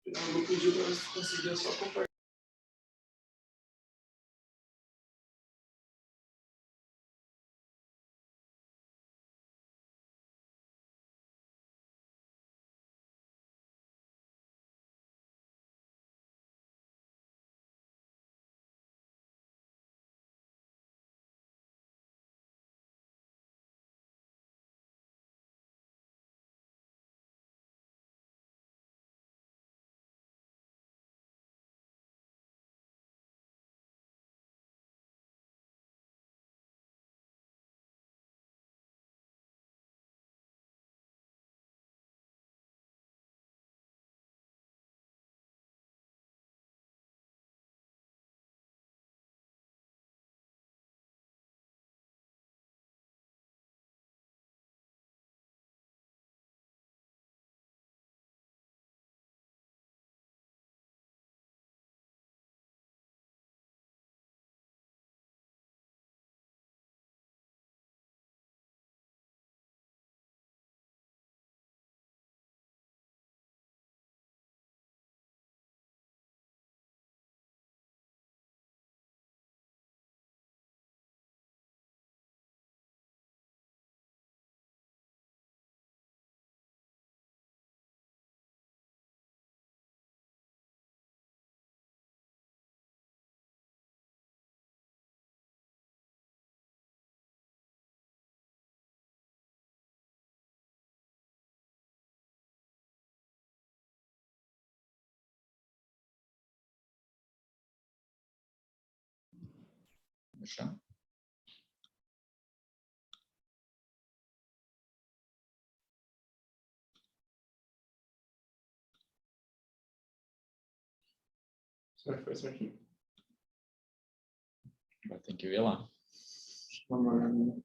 Eu vou pedir para conseguir só compartilhar. Deixar. Será que foi certinho? Vai ter que ver lá. Vamos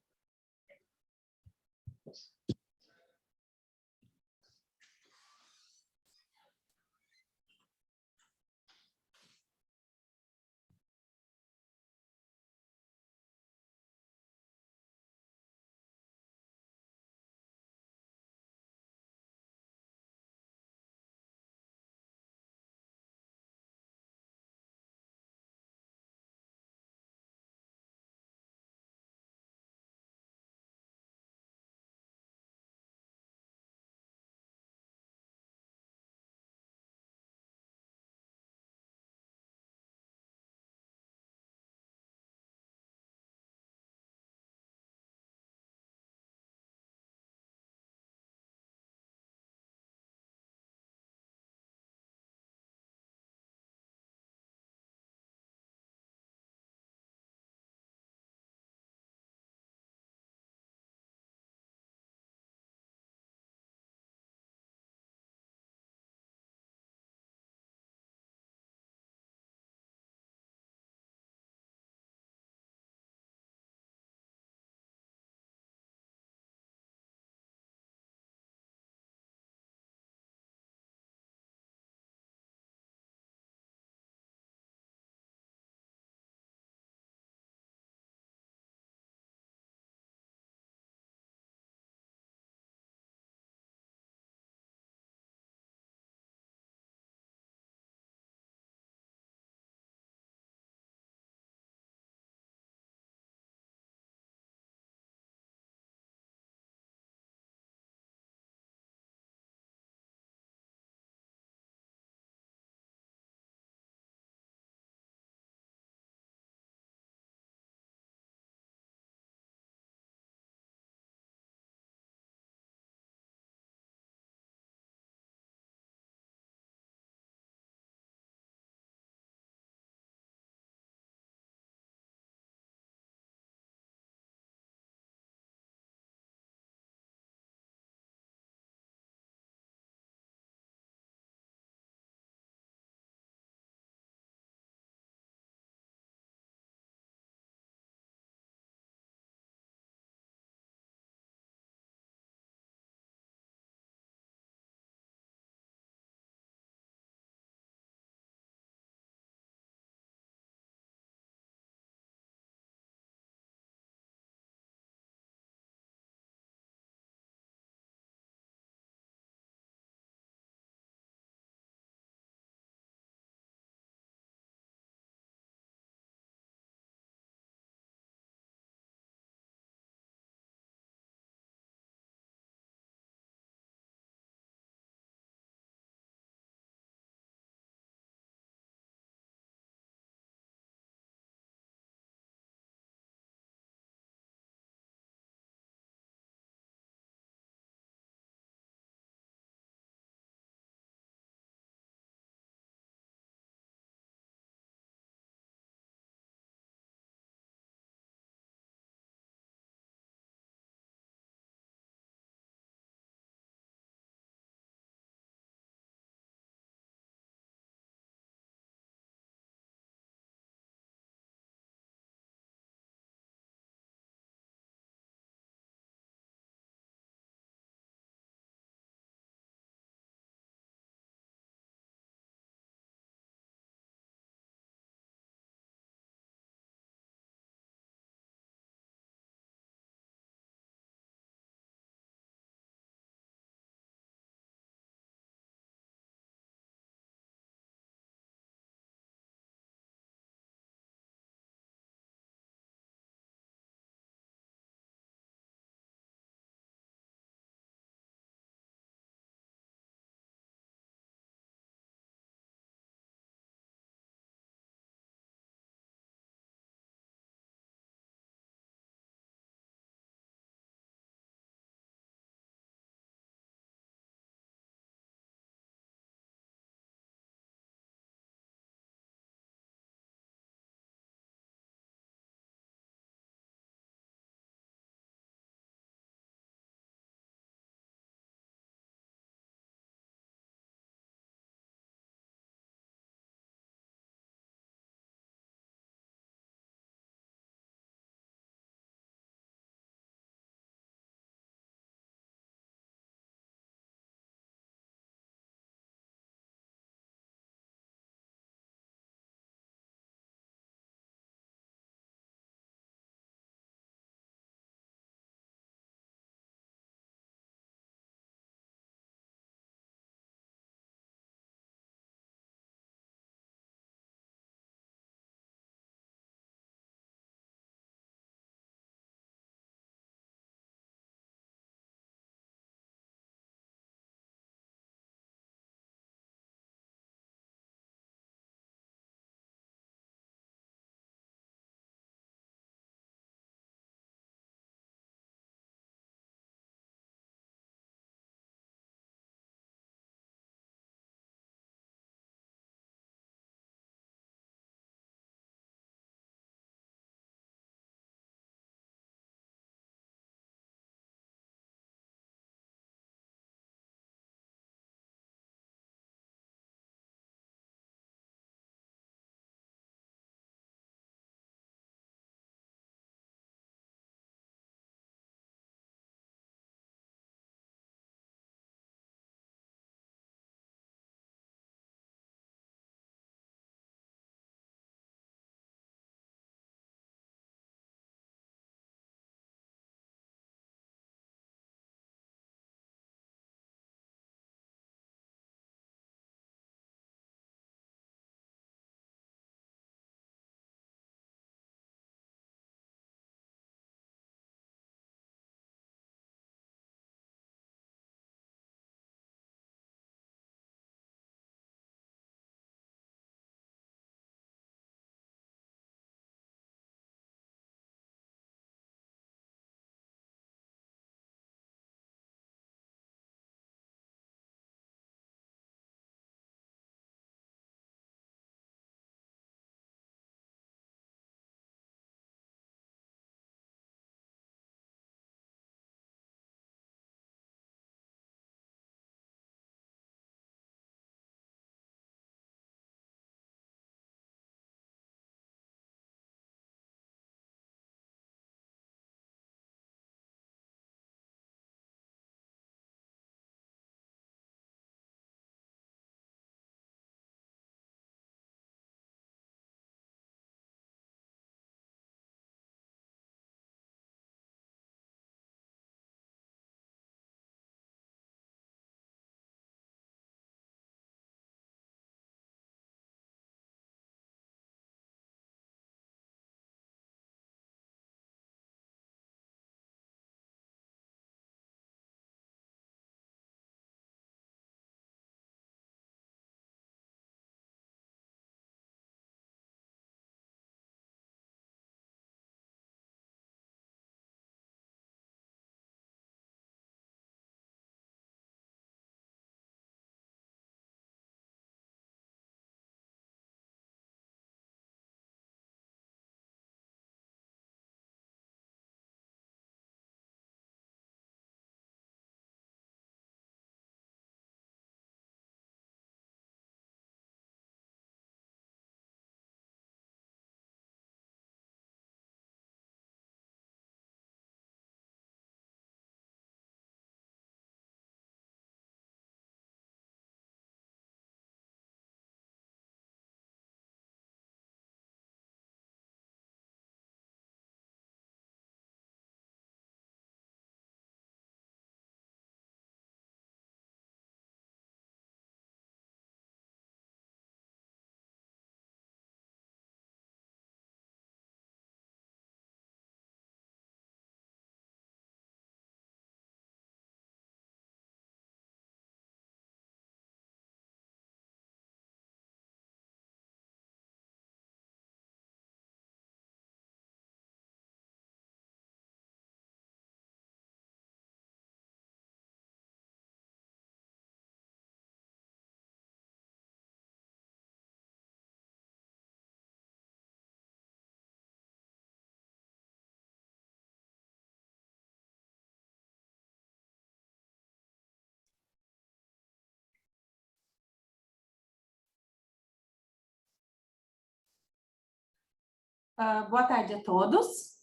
Boa tarde a todos.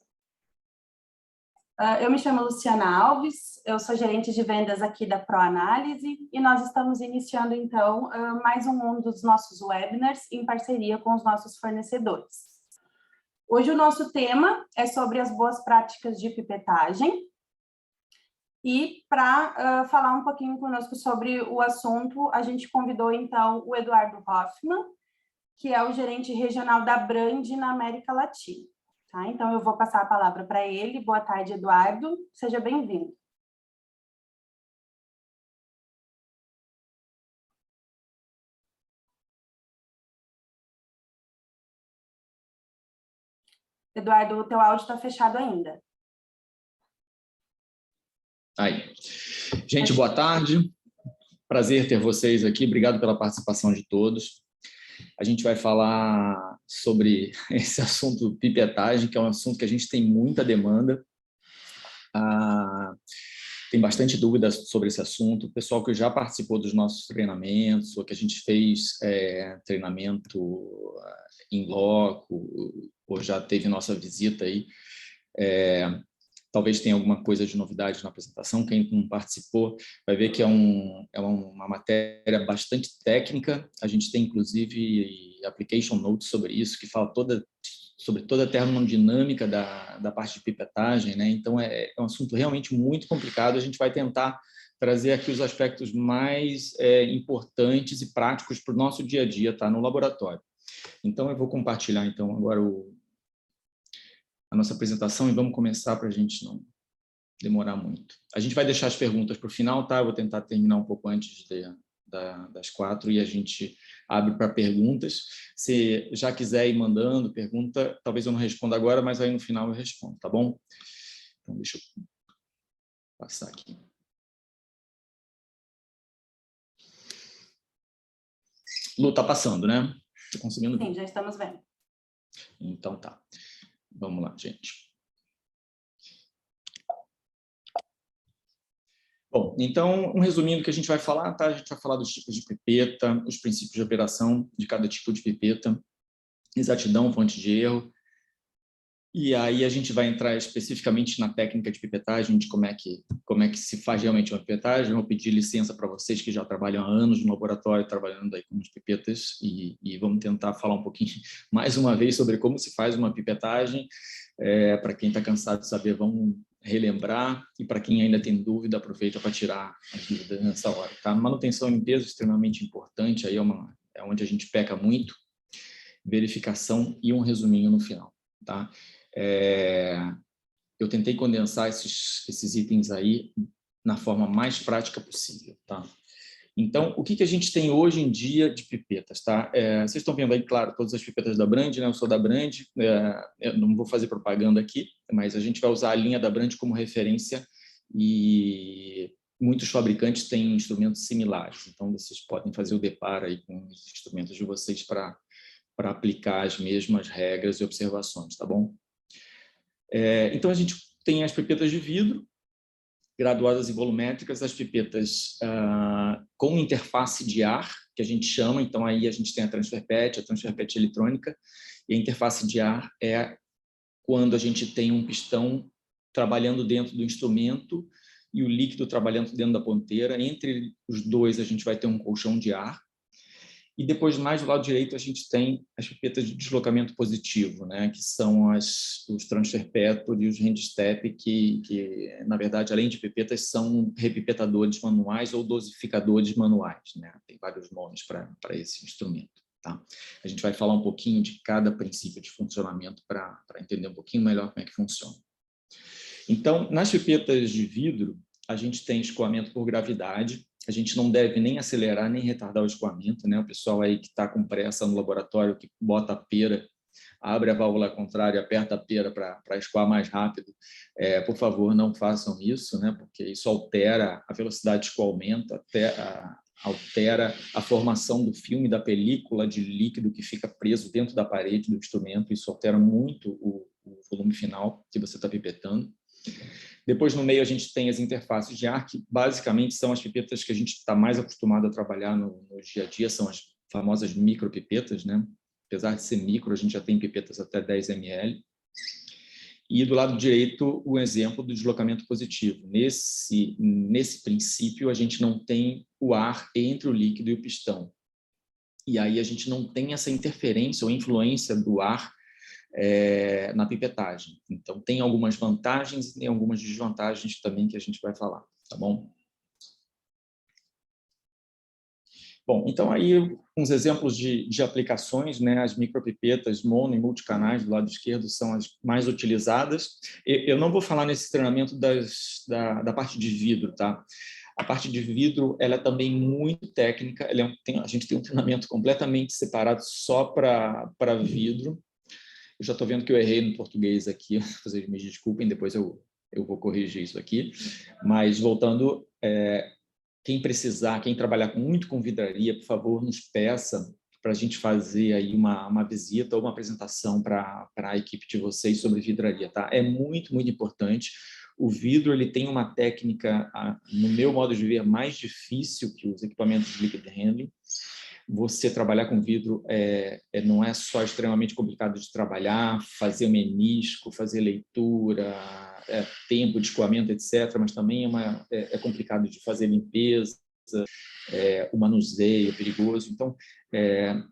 Eu me chamo Luciana Alves, eu sou gerente de vendas aqui da ProAnálise e nós estamos iniciando, então, mais um dos nossos webinars em parceria com os nossos fornecedores. Hoje o nosso tema é sobre as boas práticas de pipetagem e para falar um pouquinho conosco sobre o assunto, a gente convidou, então, o Eduardo Hoffman, que é o gerente regional da Brand na América Latina. Tá? Então, eu vou passar a palavra para ele. Boa tarde, Eduardo. Seja bem-vindo. Eduardo, o teu áudio está fechado ainda. Aí. Gente, boa tarde. Prazer ter vocês aqui. Obrigado pela participação de todos. A gente vai falar sobre esse assunto pipetagem, que é um assunto que a gente tem muita demanda. Tem bastante dúvida sobre esse assunto. O pessoal que já participou dos nossos treinamentos, ou que a gente fez treinamento em loco, ou já teve nossa visita aí, talvez tenha alguma coisa de novidade na apresentação. Quem não participou vai ver que é uma matéria bastante técnica. A gente tem, inclusive, application notes sobre isso, que fala sobre toda a termodinâmica da parte de pipetagem, né? Então, é um assunto realmente muito complicado. A gente vai tentar trazer aqui os aspectos mais importantes e práticos para o nosso dia a dia, tá? No laboratório. Então, eu vou compartilhar, então, agora a nossa apresentação e vamos começar para a gente não demorar muito. A gente vai deixar as perguntas para o final, tá? Eu vou tentar terminar um pouco antes das 4 e a gente abre para perguntas. Se já quiser ir mandando pergunta, talvez eu não responda agora, mas aí no final eu respondo, tá bom? Então, deixa eu passar aqui. Lu, tá passando, né? Tô conseguindo ver. Sim, já estamos vendo. Então tá. Vamos lá, gente. Bom, então, um resuminho do que a gente vai falar, tá? A gente vai falar dos tipos de pipeta, os princípios de operação de cada tipo de pipeta, exatidão, fonte de erro. E aí a gente vai entrar especificamente na técnica de pipetagem, de como é que se faz realmente uma pipetagem. Eu vou pedir licença para vocês que já trabalham há anos no laboratório, trabalhando aí com as pipetas, e vamos tentar falar um pouquinho mais uma vez sobre como se faz uma pipetagem. Para quem está cansado de saber, vamos relembrar, e para quem ainda tem dúvida, aproveita para tirar a dúvida nessa hora. Tá? Manutenção e limpeza é extremamente importante, aí é onde a gente peca muito, verificação e um resuminho no final. Tá? Eu tentei condensar esses itens aí na forma mais prática possível, tá? Então, o que a gente tem hoje em dia de pipetas, tá? Vocês estão vendo aí, claro, todas as pipetas da Brand, né? Eu sou da Brand, eu não vou fazer propaganda aqui, mas a gente vai usar a linha da Brand como referência e muitos fabricantes têm instrumentos similares, então vocês podem fazer o deparo aí com os instrumentos de vocês para aplicar as mesmas regras e observações, tá bom? Então, a gente tem as pipetas de vidro, graduadas e volumétricas, as pipetas com interface de ar, que a gente chama, então aí a gente tem a transfer PET eletrônica, e a interface de ar é quando a gente tem um pistão trabalhando dentro do instrumento e o líquido trabalhando dentro da ponteira. Entre os dois, a gente vai ter um colchão de ar. E depois, mais do lado direito, a gente tem as pipetas de deslocamento positivo, né? Que são os transfer petro e os hand step, que, na verdade, além de pipetas, são repipetadores manuais ou dosificadores manuais, né? Tem vários nomes para esse instrumento. Tá? A gente vai falar um pouquinho de cada princípio de funcionamento para entender um pouquinho melhor como é que funciona. Então, nas pipetas de vidro, a gente tem escoamento por gravidade. A gente não deve nem acelerar, nem retardar o escoamento, né? O pessoal aí que está com pressa no laboratório, que bota a pera, abre a válvula contrária, aperta a pera para escoar mais rápido, por favor, não façam isso, né? Porque isso altera a velocidade de escoamento, altera a formação do filme, da película de líquido que fica preso dentro da parede do instrumento. Isso altera muito o volume final que você está pipetando. Depois, no meio, a gente tem as interfaces de ar, que basicamente são as pipetas que a gente está mais acostumado a trabalhar no dia a dia, são as famosas micropipetas, né? Apesar de ser micro, a gente já tem pipetas até 10 ml. E do lado direito, o exemplo do deslocamento positivo. Nesse princípio, a gente não tem o ar entre o líquido e o pistão. E aí a gente não tem essa interferência ou influência do ar na pipetagem. Então, tem algumas vantagens e tem algumas desvantagens também que a gente vai falar, tá bom? Bom, então aí uns exemplos de aplicações, né? As micropipetas mono e multicanais do lado esquerdo são as mais utilizadas. Eu não vou falar nesse treinamento da parte de vidro, tá? A parte de vidro, ela é também muito técnica, a gente tem um treinamento completamente separado só para vidro. Eu já estou vendo que eu errei no português aqui, vocês me desculpem, depois eu vou corrigir isso aqui. Mas, voltando, quem precisar, quem trabalhar muito com vidraria, por favor, nos peça para a gente fazer aí uma visita ou uma apresentação para a equipe de vocês sobre vidraria, tá? É muito, muito importante. O vidro, ele tem uma técnica, no meu modo de ver, mais difícil que os equipamentos de liquid handling. Você trabalhar com vidro não é só extremamente complicado de trabalhar, fazer o menisco, fazer leitura, tempo de escoamento, etc., mas também é complicado de fazer limpeza, o manuseio é perigoso. Então,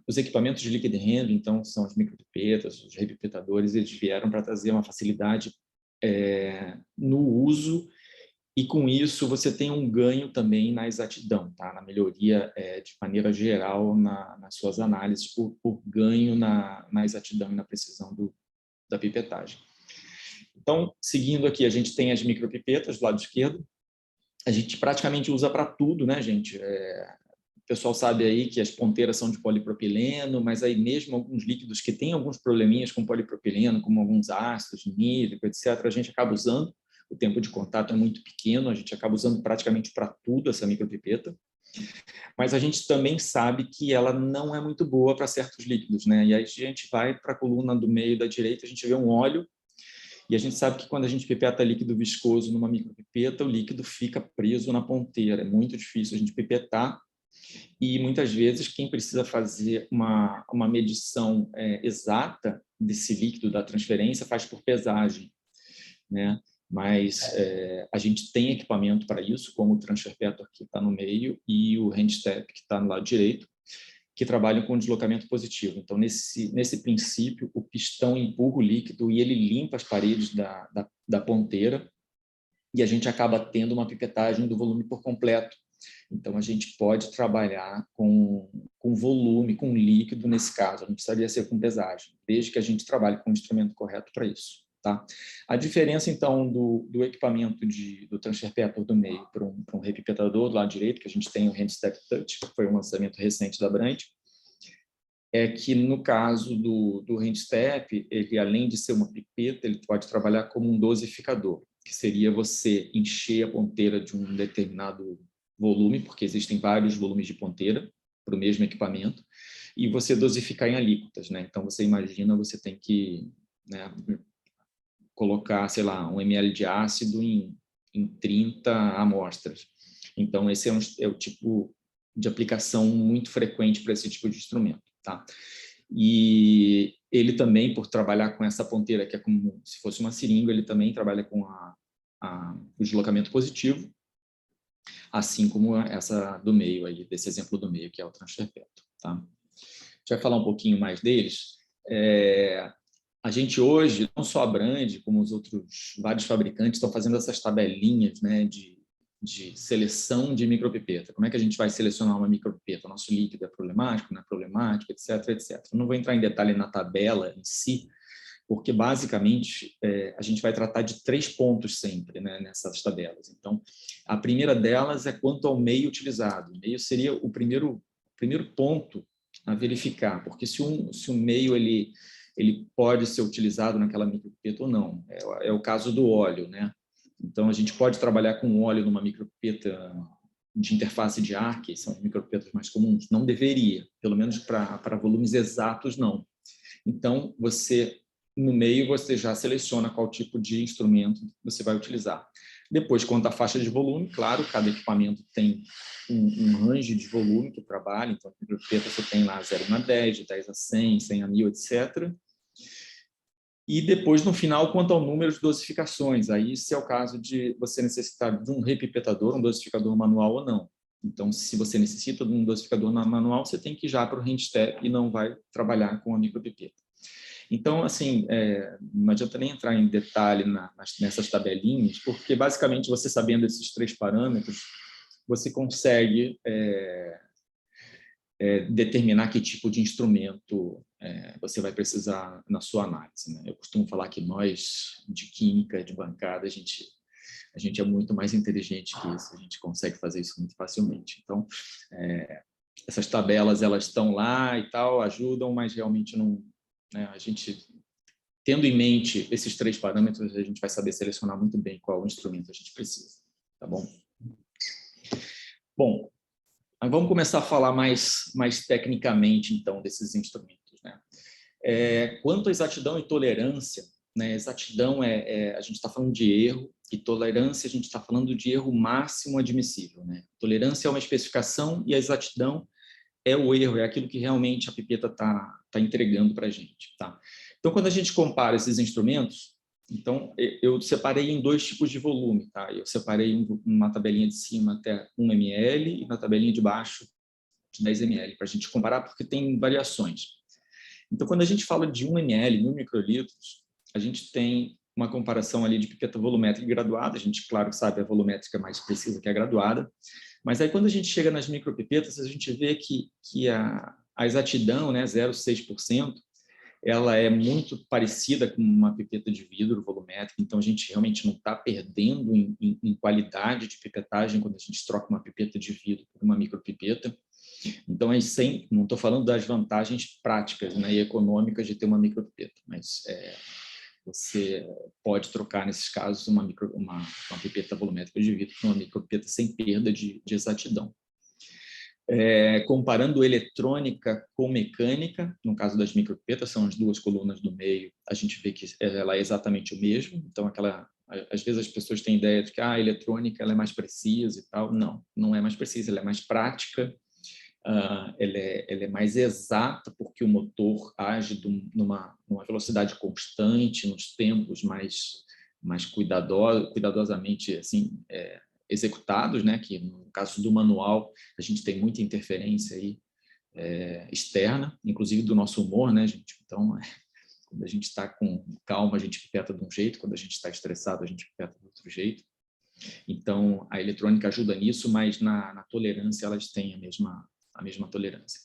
os equipamentos de liquid handling, então, são as micropipetas, os repipetadores, eles vieram para trazer uma facilidade no uso. E, com isso, você tem um ganho também na exatidão, tá? Na melhoria, de maneira geral, nas suas análises, por ganho na exatidão e na precisão da pipetagem. Então, seguindo aqui, a gente tem as micropipetas do lado esquerdo. A gente praticamente usa para tudo, né, gente? O pessoal sabe aí que as ponteiras são de polipropileno, mas aí mesmo alguns líquidos que têm alguns probleminhas com polipropileno, como alguns ácidos, nítrico, etc., a gente acaba usando. O tempo de contato é muito pequeno, a gente acaba usando praticamente para tudo essa micropipeta, mas a gente também sabe que ela não é muito boa para certos líquidos, né? E aí a gente vai para a coluna do meio da direita, a gente vê um óleo, e a gente sabe que quando a gente pipeta líquido viscoso numa micropipeta, o líquido fica preso na ponteira, é muito difícil a gente pipetar, e muitas vezes quem precisa fazer uma medição exata desse líquido da transferência faz por pesagem, né? Mas a gente tem equipamento para isso, como o Transfer Petor, que está no meio, e o Handstep, que está no lado direito, que trabalham com deslocamento positivo. Então, nesse princípio, o pistão empurra o líquido e ele limpa as paredes da ponteira, e a gente acaba tendo uma pipetagem do volume por completo. Então, a gente pode trabalhar com volume, com líquido nesse caso, não precisaria ser com pesagem, desde que a gente trabalhe com o instrumento correto para isso. Tá? A diferença, então, do equipamento do Transfer Petor do meio para um repipetador do lado direito, que a gente tem o Handstep Touch, que foi um lançamento recente da Brandt, é que, no caso do Handstep, ele, além de ser uma pipeta, ele pode trabalhar como um dosificador, que seria você encher a ponteira de um determinado volume, porque existem vários volumes de ponteira para o mesmo equipamento, e você dosificar em alíquotas, né? Então, você imagina, você tem que, né, colocar, sei lá, 1 ml de ácido em 30 amostras. Então, esse é o tipo de aplicação muito frequente para esse tipo de instrumento, tá? E ele também, por trabalhar com essa ponteira, que é como se fosse uma seringa, ele também trabalha com o deslocamento positivo, assim como essa do meio aí, desse exemplo do meio, que é o Transfer Petor, tá? A gente vai falar um pouquinho mais deles. A gente hoje, não só a Brand, como os outros vários fabricantes, estão fazendo essas tabelinhas, né, de seleção de micropipeta. Como é que a gente vai selecionar uma micropipeta? O nosso líquido é problemático, não é problemático, etc., etc. Eu não vou entrar em detalhe na tabela em si, porque, basicamente, a gente vai tratar de 3 pontos sempre, né, nessas tabelas. Então, a primeira delas é quanto ao meio utilizado. O meio seria o primeiro ponto a verificar, porque se o meio ele pode ser utilizado naquela micropipeta ou não. É o caso do óleo, né? Então, a gente pode trabalhar com óleo numa micropipeta de interface de ar, que são micropipetas mais comuns? Não deveria, pelo menos para volumes exatos, não. Então, no meio, você já seleciona qual tipo de instrumento você vai utilizar. Depois, quanto à faixa de volume, claro, cada equipamento tem um range de volume que trabalha, então, a micropipeta você tem lá 0 a 10, de 10 a 100, 100 a 1000, etc. E depois, no final, quanto ao número de dosificações, aí se é o caso de você necessitar de um repipetador, um dosificador manual ou não. Então, se você necessita de um dosificador manual, você tem que ir já para o handstep e não vai trabalhar com a micropipeta. Então, assim, não adianta nem entrar em detalhe nessas tabelinhas, porque, basicamente, você sabendo esses 3 parâmetros, você consegue determinar que tipo de instrumento você vai precisar na sua análise, né? Eu costumo falar que nós, de química, de bancada, a gente é muito mais inteligente que isso, a gente consegue fazer isso muito facilmente. Então, essas tabelas, elas estão lá e tal, ajudam, mas realmente não... Né, a gente, tendo em mente esses 3 parâmetros, a gente vai saber selecionar muito bem qual instrumento a gente precisa, tá bom? Bom, vamos começar a falar mais tecnicamente, então, desses instrumentos, né? Quanto à exatidão e tolerância, né? Exatidão a gente está falando de erro, e tolerância a gente está falando de erro máximo admissível, né? Tolerância é uma especificação e a exatidão é o erro, é aquilo que realmente a pipeta está entregando para a gente, tá? Então, quando a gente compara esses instrumentos, então, eu separei em 2 tipos de volume, tá? Eu separei uma tabelinha de cima até 1 ml e na tabelinha de baixo de 10 ml, para a gente comparar, porque tem variações. Então, quando a gente fala de 1 ml, 1.000 microlitros, a gente tem uma comparação ali de pipeta volumétrica e graduada. A gente, claro, sabe a volumétrica mais precisa que a graduada. Mas aí, quando a gente chega nas micropipetas, a gente vê que a exatidão, né, 0,6%, ela é muito parecida com uma pipeta de vidro volumétrica, então a gente realmente não está perdendo em qualidade de pipetagem quando a gente troca uma pipeta de vidro por uma micropipeta. Então, aí não estou falando das vantagens práticas, né, e econômicas de ter uma micropipeta, mas você pode trocar, nesses casos, uma pipeta volumétrica de vidro por uma micropipeta sem perda de exatidão. Comparando eletrônica com mecânica, no caso das micropipetas, são as 2 colunas do meio, a gente vê que ela é exatamente o mesmo. Então, às vezes as pessoas têm ideia de que a eletrônica ela é mais precisa e tal. Não é mais precisa, ela é mais prática. Ela é mais exata porque o motor age numa velocidade constante, nos tempos mais cuidadosamente assim, executados, né? Que no caso do manual a gente tem muita interferência aí, externa, inclusive do nosso humor, né, gente? Então, quando a gente está com calma, a gente pipeta de um jeito, quando a gente está estressado, a gente pipeta de outro jeito. Então, a eletrônica ajuda nisso, mas na tolerância elas têm a mesma tolerância.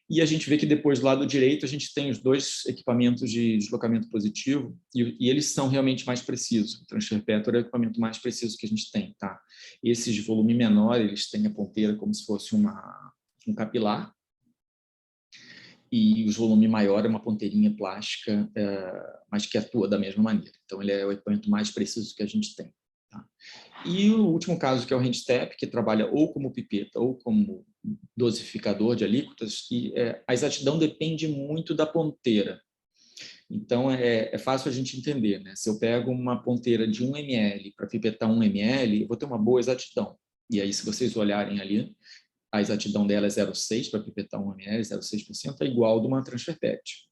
E a gente vê que depois, do lado direito, a gente tem os 2 equipamentos de deslocamento positivo e eles são realmente mais precisos. O transfer petor é o equipamento mais preciso que a gente tem, tá? Esses de volume menor, eles têm a ponteira como se fosse um capilar, e o volume maior é uma ponteirinha plástica, mas que atua da mesma maneira. Então, ele é o equipamento mais preciso que a gente tem. Tá? E o último caso, que é o handstep, que trabalha ou como pipeta ou como dosificador de alíquotas, e a exatidão depende muito da ponteira. Então, é fácil a gente entender, né? Se eu pego uma ponteira de 1 ml para pipetar 1 ml, eu vou ter uma boa exatidão. E aí, se vocês olharem ali, a exatidão dela é 0,6 para pipetar 1 ml, 0,6% é igual de uma transfer pet.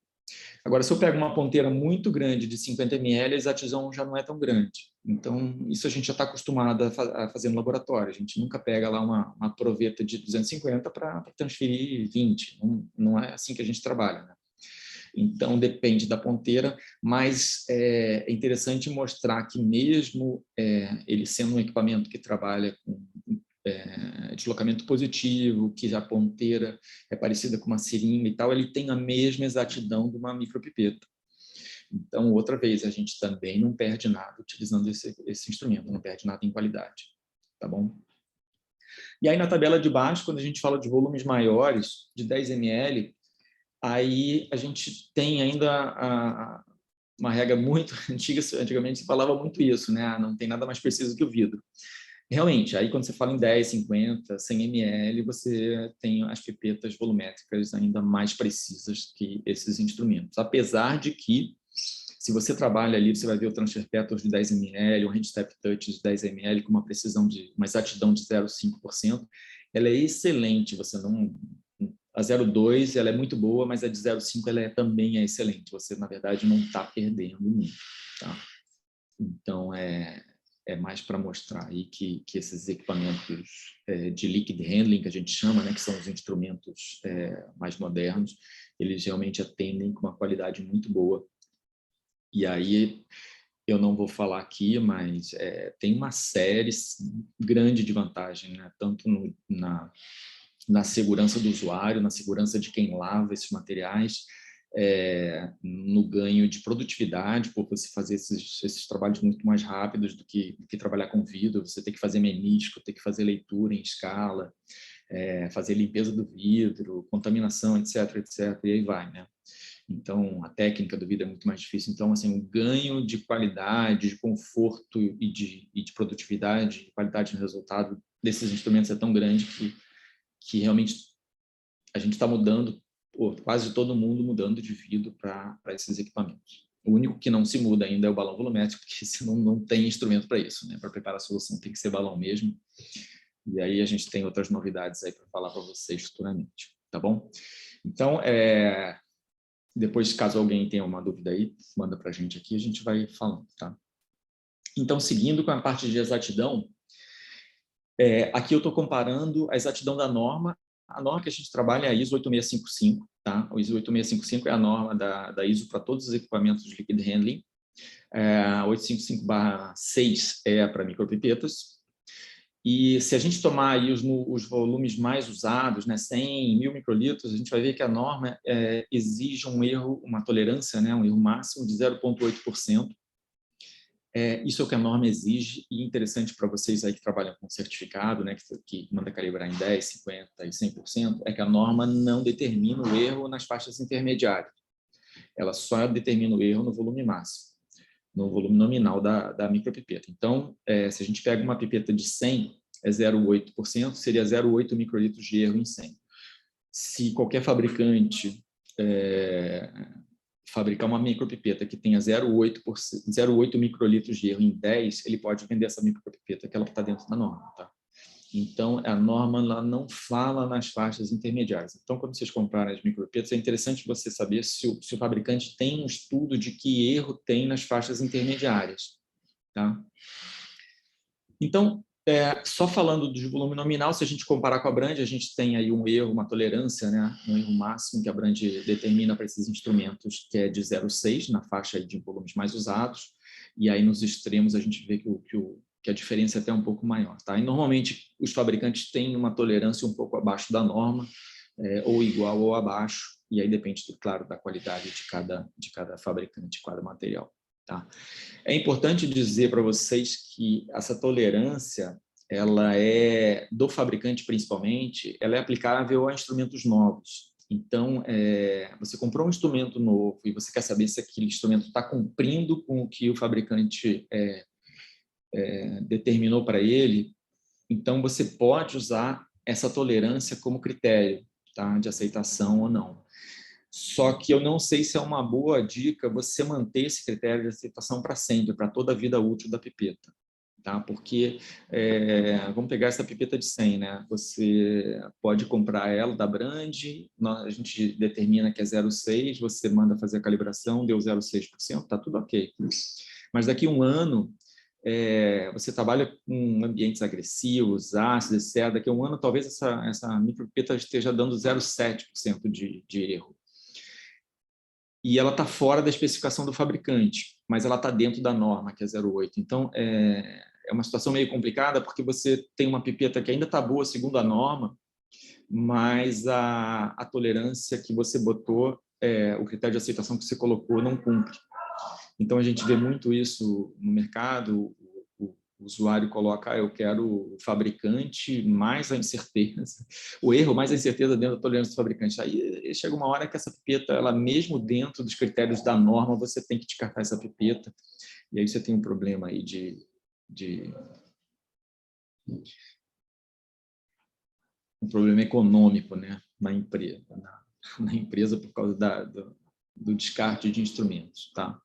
Agora, se eu pego uma ponteira muito grande de 50 ml, a exatidão já não é tão grande. Então, isso a gente já está acostumado a fazer no laboratório. A gente nunca pega lá uma proveta de 250 para transferir 20. Não é assim que a gente trabalha, né? Então, depende da ponteira, mas é interessante mostrar que mesmo ele sendo um equipamento que trabalha com deslocamento positivo, que a ponteira é parecida com uma seringa e tal, ele tem a mesma exatidão de uma micropipeta. Então, outra vez, a gente também não perde nada utilizando esse instrumento, não perde nada em qualidade, tá bom? E aí, na tabela de baixo, quando a gente fala de volumes maiores, de 10 ml, aí a gente tem ainda uma regra muito antiga, antigamente se falava muito isso, né? Não tem nada mais preciso que o vidro. Realmente, aí quando você fala em 10, 50, 100 ml, você tem as pipetas volumétricas ainda mais precisas que esses instrumentos. Apesar de que Se você trabalha ali, você vai ver o transfer petals de 10 ml, um hand step touch de 10 ml com uma precisão uma exatidão de 0,5%. Ela é excelente, você não... A 0,2 ela é muito boa, mas a de 0,5 ela também é excelente. Você, na verdade, não está perdendo muito, tá? Então, é mais para mostrar aí que esses equipamentos de liquid handling, que a gente chama, né, que são os instrumentos mais modernos, eles realmente atendem com uma qualidade muito boa. E aí, eu não vou falar aqui, mas tem uma série grande de vantagem, né? Tanto na segurança do usuário, na segurança de quem lava esses materiais, no ganho de produtividade, por você fazer esses trabalhos muito mais rápidos do que trabalhar com vidro. Você tem que fazer menisco, tem que fazer leitura em escala, fazer limpeza do vidro, contaminação, etc, etc, e aí vai, né? Então, a técnica do vidro é muito mais difícil. Então, assim, o ganho de qualidade, de conforto e de produtividade, de qualidade no resultado desses instrumentos é tão grande que realmente a gente está mudando, quase todo mundo mudando de vidro para esses equipamentos. O único que não se muda ainda é o balão volumétrico, porque senão não tem instrumento para isso, né? Para preparar a solução tem que ser balão mesmo. E aí a gente tem outras novidades aí para falar para vocês futuramente, tá bom? Então, depois, caso alguém tenha uma dúvida aí, manda para a gente aqui, a gente vai falando, tá? Então, seguindo com a parte de exatidão, aqui eu estou comparando a exatidão da norma. A norma que a gente trabalha é a ISO 8655, tá? O ISO 8655 é a norma da ISO para todos os equipamentos de liquid handling. 855/6 é para micropipetas. E se a gente tomar aí os volumes mais usados, né, 100, 1000 microlitros, a gente vai ver que a norma exige um erro, uma tolerância, né, um erro máximo de 0,8%. Isso é o que a norma exige, e interessante para vocês aí que trabalham com certificado, né, que manda calibrar em 10%, 50% e 100%, é que a norma não determina o erro nas faixas intermediárias. Ela só determina o erro no volume máximo, no volume nominal da micropipeta. Então, se a gente pega uma pipeta de 100, é 0,8%, seria 0,8 microlitros de erro em 100. Se qualquer fabricante fabricar uma micropipeta que tenha 0,8 microlitros de erro em 10, ele pode vender essa micropipeta, que ela está dentro da norma, tá? Então, a norma ela não fala nas faixas intermediárias. Então, quando vocês comprarem as micropipetas, é interessante você saber se o fabricante tem um estudo de que erro tem nas faixas intermediárias, tá? Então, só falando do volume nominal, se a gente comparar com a Brand, a gente tem aí um erro, uma tolerância, né? Um erro máximo que a Brand determina para esses instrumentos, que é de 0,6, na faixa aí de volumes mais usados, e aí nos extremos a gente vê que a diferença é até um pouco maior, tá? E normalmente os fabricantes têm uma tolerância um pouco abaixo da norma, ou igual ou abaixo, e aí depende, claro, da qualidade de cada fabricante, de cada material, tá? É importante dizer para vocês que essa tolerância, ela é do fabricante principalmente, ela é aplicável a instrumentos novos. Então, você comprou um instrumento novo e você quer saber se aquele instrumento está cumprindo com o que o fabricante determinou para ele, então você pode usar essa tolerância como critério, tá, de aceitação ou não. Só que eu não sei se é uma boa dica você manter esse critério de aceitação para sempre, para toda a vida útil da pipeta, tá? Porque, vamos pegar essa pipeta de 100, né? Você pode comprar ela da Brand, a gente determina que é 0,6, você manda fazer a calibração, deu 0,6%, tá tudo ok. Mas daqui a um ano, você trabalha com ambientes agressivos, ácidos, etc. Daqui a um ano, talvez essa micropipeta esteja dando 0,7% de erro. E ela está fora da especificação do fabricante, mas ela está dentro da norma, que é 0,8. Então, é uma situação meio complicada, porque você tem uma pipeta que ainda está boa segundo a norma, mas a tolerância que você botou, o critério de aceitação que você colocou, não cumpre. Então, a gente vê muito isso no mercado. O usuário coloca, eu quero o fabricante mais a incerteza, o erro mais a incerteza dentro da tolerância do fabricante. Aí chega uma hora que essa pipeta, ela mesmo dentro dos critérios da norma, você tem que descartar essa pipeta, e aí você tem um problema aí um problema econômico, né, na empresa por causa do descarte de instrumentos, tá?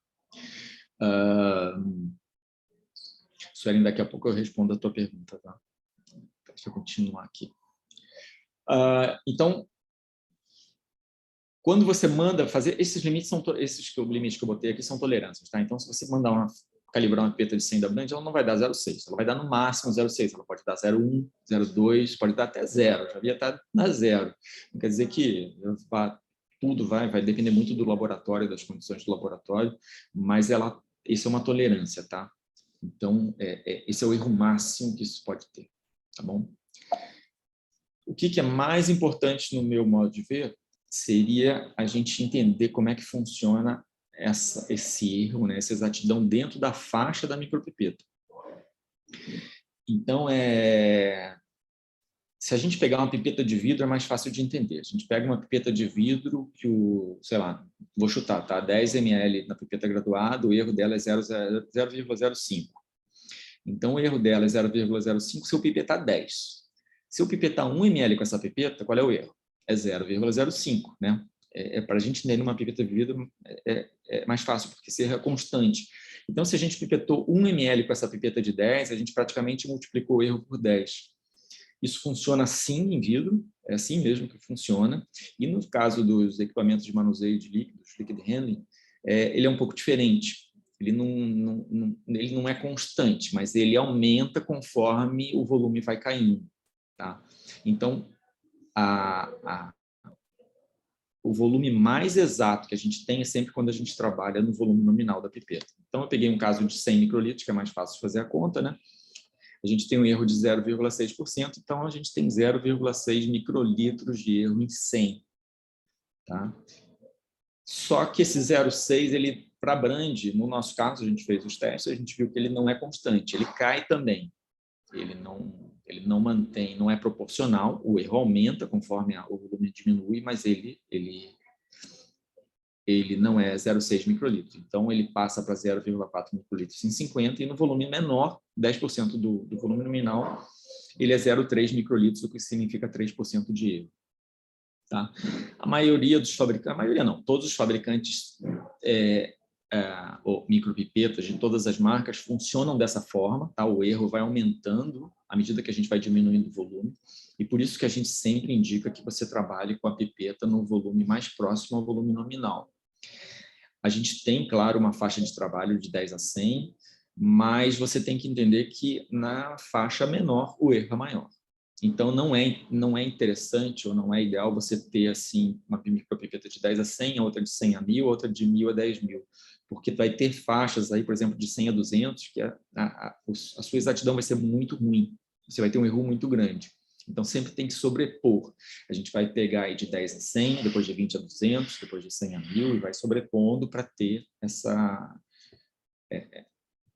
Suelen, daqui a pouco eu respondo a tua pergunta, tá? Deixa eu continuar aqui. Então, quando você manda fazer, esses limites são limites que eu botei aqui são tolerâncias, tá? Então, se você mandar calibrar uma pipeta de 100 da Brand, ela não vai dar 0,6, ela vai dar no máximo 0,6, ela pode dar 0,1, 0,2, pode dar até 0, já havia estar na 0. Não quer dizer que tudo vai depender muito do laboratório, das condições do laboratório, mas isso é uma tolerância, tá? Então, esse é o erro máximo que isso pode ter, tá bom? O que é mais importante no meu modo de ver seria a gente entender como é que funciona esse erro, né, essa exatidão dentro da faixa da micropipeta. Então, se a gente pegar uma pipeta de vidro, é mais fácil de entender. A gente pega uma pipeta de vidro que sei lá, vou chutar, tá? 10 ml na pipeta graduada, o erro dela é 0,05. Então, o erro dela é 0,05 se eu pipetar 10. Se eu pipetar 1 ml com essa pipeta, qual é o erro? É 0,05, né? Para a gente entender uma pipeta de vidro é mais fácil, porque esse erro é constante. Então, se a gente pipetou 1 ml com essa pipeta de 10, a gente praticamente multiplicou o erro por 10. Isso funciona assim em vidro, é assim mesmo que funciona. E no caso dos equipamentos de manuseio de líquidos, liquid handling, ele é um pouco diferente. Ele não é constante, mas ele aumenta conforme o volume vai caindo. Tá? Então, o volume mais exato que a gente tem é sempre quando a gente trabalha no volume nominal da pipeta. Então, eu peguei um caso de 100 microlitros, que é mais fácil de fazer a conta, né? A gente tem um erro de 0,6%, então a gente tem 0,6 microlitros de erro em 100. Tá? Só que esse 0,6, ele, para Brand, no nosso caso, a gente fez os testes, a gente viu que ele não é constante, ele cai também. Ele não mantém, não é proporcional, o erro aumenta conforme o volume diminui, mas ele não é 0,6 microlitros. Então, ele passa para 0,4 microlitros em 50 e no volume menor, 10% do volume nominal, ele é 0,3 microlitros, o que significa 3% de erro. Tá? A maioria dos fabricantes, a maioria não, todos os fabricantes ou micropipetas de todas as marcas funcionam dessa forma, tá? O erro vai aumentando à medida que a gente vai diminuindo o volume, e por isso que a gente sempre indica que você trabalhe com a pipeta no volume mais próximo ao volume nominal. A gente tem, claro, uma faixa de trabalho de 10 a 100, mas você tem que entender que na faixa menor o erro é maior. Então, não é interessante ou não é ideal você ter assim, uma micropipeta de 10 a 100, outra de 100 a 1000, outra de 1000 a 10.000, porque vai ter faixas aí, por exemplo, de 100 a 200, que a sua exatidão vai ser muito ruim, você vai ter um erro muito grande. Então, sempre tem que sobrepor. A gente vai pegar aí de 10 a 100, depois de 20 a 200, depois de 100 a 1000, e vai sobrepondo para ter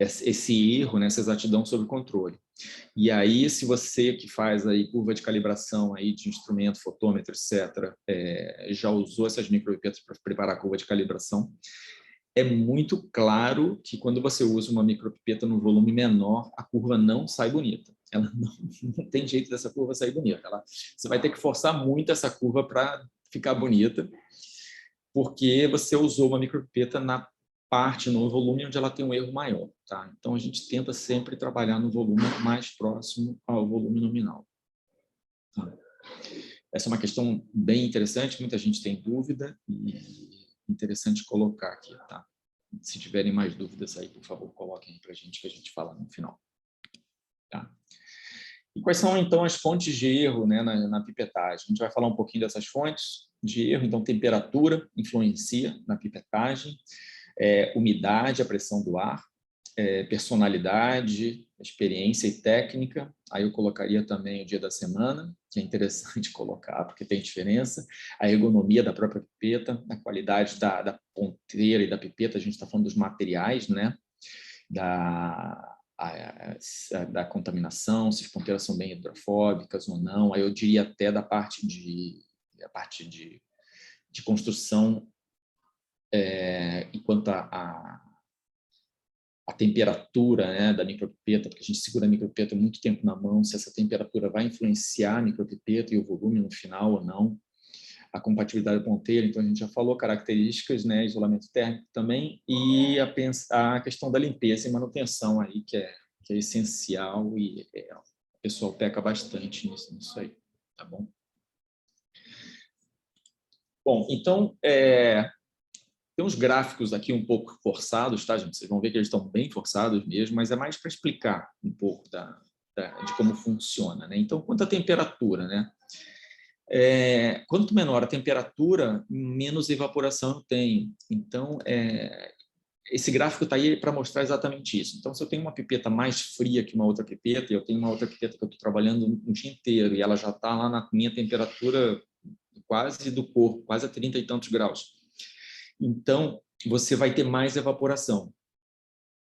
esse erro, né, essa exatidão sob controle. E aí, se você que faz aí curva de calibração aí de instrumento, fotômetro, etc., já usou essas micropipetas para preparar a curva de calibração, é muito claro que quando você usa uma micropipeta no volume menor, a curva não sai bonita. Ela não tem jeito dessa curva sair bonita. Você vai ter que forçar muito essa curva para ficar bonita, porque você usou uma micropipeta na parte, no volume onde ela tem um erro maior. Tá? Então, a gente tenta sempre trabalhar no volume mais próximo ao volume nominal. Tá? Essa é uma questão bem interessante, muita gente tem dúvida e interessante colocar aqui. Tá? Se tiverem mais dúvidas aí, por favor, coloquem para a gente, que a gente fala no final. Tá? E quais são, então, as fontes de erro, né, na pipetagem? A gente vai falar um pouquinho dessas fontes de erro. Então, temperatura influencia na pipetagem, umidade, a pressão do ar, personalidade, experiência e técnica. Aí eu colocaria também o dia da semana, que é interessante colocar, porque tem diferença. A ergonomia da própria pipeta, a qualidade da ponteira e da pipeta, a gente está falando dos materiais, né? Da contaminação, se as ponteiras são bem hidrofóbicas ou não. Aí eu diria até da parte de construção, enquanto a temperatura, né, da micropipeta, porque a gente segura a micropipeta muito tempo na mão, se essa temperatura vai influenciar a micropipeta e o volume no final ou não. a compatibilidade ponteira, então a gente já falou, características, né, isolamento térmico também, e a questão da limpeza e manutenção aí, que é essencial e o pessoal peca bastante nisso aí, tá bom? Bom, então, tem uns gráficos aqui um pouco forçados, tá, gente? Vocês vão ver que eles estão bem forçados mesmo, mas é mais para explicar um pouco de como funciona, né? Então, quanto à temperatura, né? Quanto menor a temperatura, menos evaporação eu tenho. Então, esse gráfico está aí para mostrar exatamente isso. Então, se eu tenho uma pipeta mais fria que uma outra pipeta, e eu tenho uma outra pipeta que eu estou trabalhando o dia inteiro, e ela já está lá na minha temperatura quase do corpo, quase a 30 e tantos graus. Então, você vai ter mais evaporação.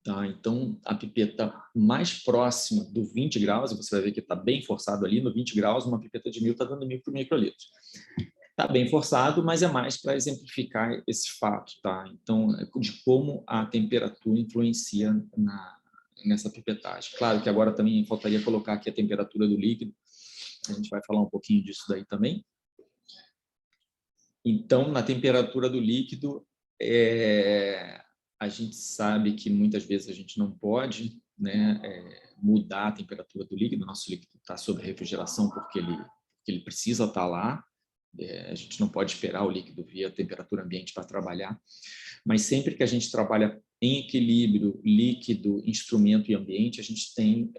Tá? Então, a pipeta mais próxima do 20 graus, você vai ver que está bem forçado ali, no 20 graus, uma pipeta de 1000 está dando 1000 por microlitro. Está bem forçado, mas é mais para exemplificar esse fato, tá? Então, de como a temperatura influencia nessa pipetagem. Claro que agora também faltaria colocar aqui a temperatura do líquido, a gente vai falar um pouquinho disso daí também. Então, na temperatura do líquido, a gente sabe que muitas vezes a gente não pode, né, mudar a temperatura do líquido. Nosso líquido está sob refrigeração porque ele precisa estar lá. A gente não pode esperar o líquido vir a temperatura ambiente para trabalhar. Mas sempre que a gente trabalha em equilíbrio líquido, instrumento e ambiente, a gente tem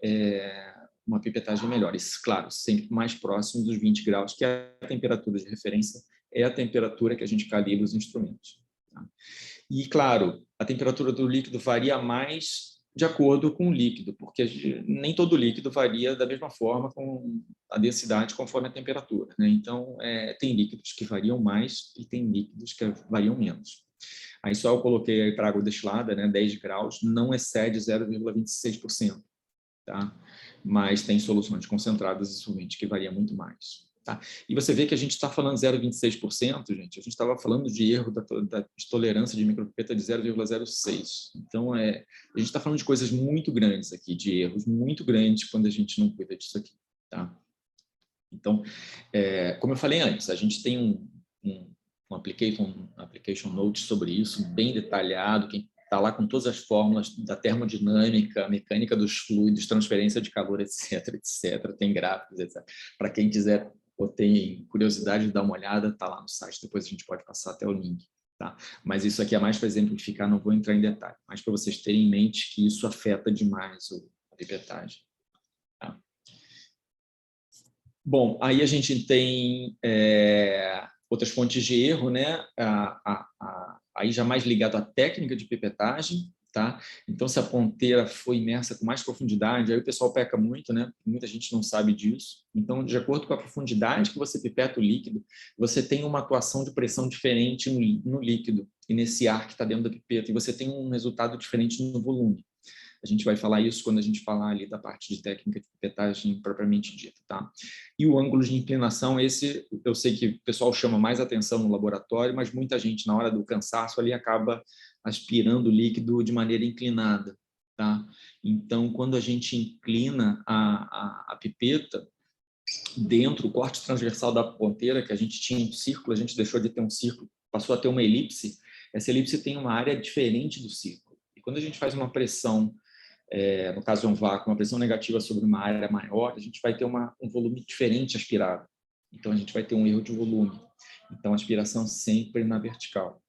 uma pipetagem melhor. Isso, claro, sempre mais próximo dos 20 graus, que é a temperatura de referência, é a temperatura que a gente calibra os instrumentos. Tá? E, claro, a temperatura do líquido varia mais de acordo com o líquido, porque nem todo líquido varia da mesma forma com a densidade conforme a temperatura, né? Então, tem líquidos que variam mais e tem líquidos que variam menos. Aí só eu coloquei para água destilada, né, 10 graus, não excede 0,26%, tá? Mas tem soluções concentradas e solvente que varia muito mais. Tá? E você vê que a gente está falando 0,26%, gente. A gente estava falando de erro da tolerância de micropipeta de 0,06. Então, a gente está falando de coisas muito grandes aqui, de erros muito grandes quando a gente não cuida disso aqui. Tá? Então, como eu falei antes, a gente tem um application note sobre isso, bem detalhado, quem está lá com todas as fórmulas da termodinâmica, mecânica dos fluidos, transferência de calor, etc., tem gráficos, etc. Para quem quiser ou tem curiosidade de dar uma olhada, está lá no site, depois a gente pode passar até o link. Tá? Mas isso aqui é mais para exemplificar, não vou entrar em detalhe, mas para vocês terem em mente que isso afeta demais a pipetagem. Tá? Bom, aí a gente tem outras fontes de erro, né? Aí já mais ligado à técnica de pipetagem, tá? Então, se a ponteira foi imersa com mais profundidade, aí o pessoal peca muito, né? Muita gente não sabe disso. Então, de acordo com a profundidade que você pipeta o líquido, você tem uma atuação de pressão diferente no líquido e nesse ar que está dentro da pipeta, e você tem um resultado diferente no volume. A gente vai falar isso quando a gente falar ali da parte de técnica de pipetagem propriamente dita, tá? E o ângulo de inclinação, esse eu sei que o pessoal chama mais atenção no laboratório, mas muita gente, na hora do cansaço, ali acaba aspirando o líquido de maneira inclinada, tá? Então, quando a gente inclina a pipeta, dentro, o corte transversal da ponteira, que a gente tinha um círculo, a gente deixou de ter um círculo, passou a ter uma elipse, essa elipse tem uma área diferente do círculo. E quando a gente faz uma pressão, no caso de um vácuo, uma pressão negativa sobre uma área maior, a gente vai ter um volume diferente aspirado. Então, a gente vai ter um erro de volume. Então, a aspiração sempre na vertical.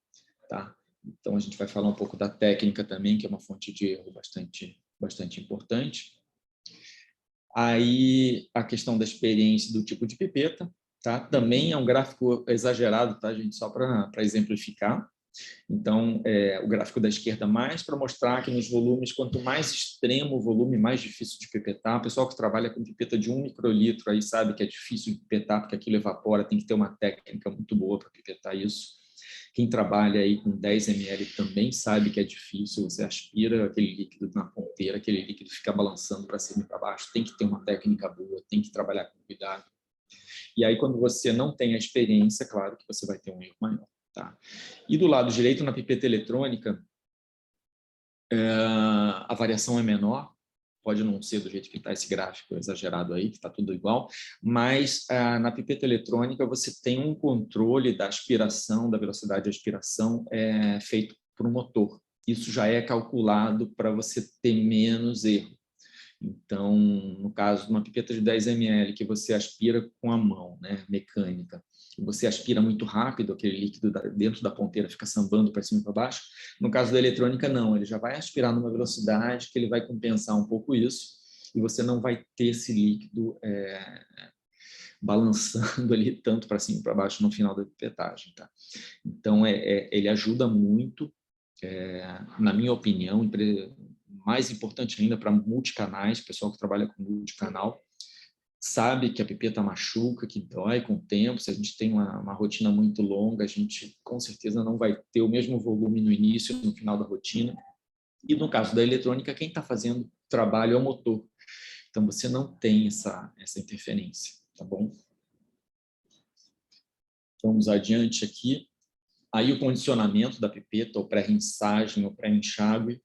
Tá? Então, a gente vai falar um pouco da técnica também, que é uma fonte de erro bastante importante. Aí, a questão da experiência do tipo de pipeta, tá? Também é um gráfico exagerado, tá, gente? Só para exemplificar. Então, o gráfico da esquerda mais para mostrar que nos volumes, quanto mais extremo o volume, mais difícil de pipetar. O pessoal que trabalha com pipeta de 1 microlitro aí sabe que é difícil de pipetar, porque aquilo evapora, tem que ter uma técnica muito boa para pipetar isso. Quem trabalha aí com 10 ml também sabe que é difícil, você aspira aquele líquido na ponteira, aquele líquido fica balançando para cima e para baixo, tem que ter uma técnica boa, tem que trabalhar com cuidado. E aí, quando você não tem a experiência, claro que você vai ter um erro maior. Tá? E do lado direito, na pipeta eletrônica, a variação é menor, pode não ser do jeito que está esse gráfico exagerado aí, que está tudo igual, mas na pipeta eletrônica você tem um controle da aspiração, da velocidade de aspiração feito por um motor. Isso já é calculado para você ter menos erro. Então, no caso de uma pipeta de 10 ml que você aspira com a mão, né, mecânica, você aspira muito rápido, aquele líquido dentro da ponteira fica sambando para cima e para baixo. No caso da eletrônica, não, ele já vai aspirar numa velocidade que ele vai compensar um pouco isso e você não vai ter esse líquido balançando ali tanto para cima e para baixo no final da pipetagem. Tá? Então, ele ajuda muito, na minha opinião, mais importante ainda para multicanais, pessoal que trabalha com multicanal, sabe que a pipeta machuca, que dói com o tempo. Se a gente tem uma rotina muito longa, a gente com certeza não vai ter o mesmo volume no início e no final da rotina. E no caso da eletrônica, quem está fazendo o trabalho é o motor. Então, você não tem essa interferência, tá bom? Vamos adiante aqui. Aí o condicionamento da pipeta, ou pré-rinçagem, ou pré-enxágue.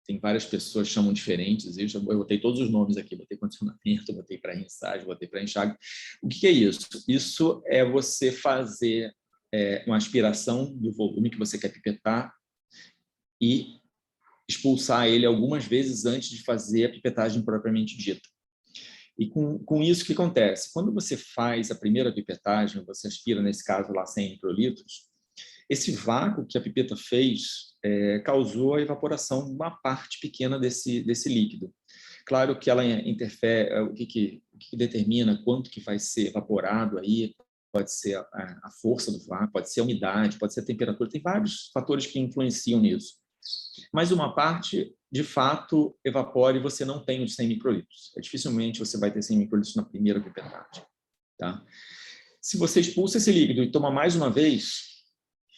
Tem várias pessoas que chamam diferentes, eu botei todos os nomes aqui, botei condicionamento, botei pré-rinçagem, botei pré-enxágue. O que é isso? Isso é você fazer uma aspiração do volume que você quer pipetar e expulsar ele algumas vezes antes de fazer a pipetagem propriamente dita. E com isso, o que acontece? Quando você faz a primeira pipetagem, você aspira, nesse caso, lá 100 microlitros, esse vácuo que a pipeta fez causou a evaporação de uma parte pequena desse líquido. Claro que ela interfere, o que determina quanto que vai ser evaporado aí, pode ser a força do vácuo, pode ser a umidade, pode ser a temperatura, tem vários fatores que influenciam nisso. Mas uma parte, de fato, evapora e você não tem os 100 microlitros. Dificilmente você vai ter 100 microlitros na primeira pipetagem. Tá? Se você expulsa esse líquido e toma mais uma vez,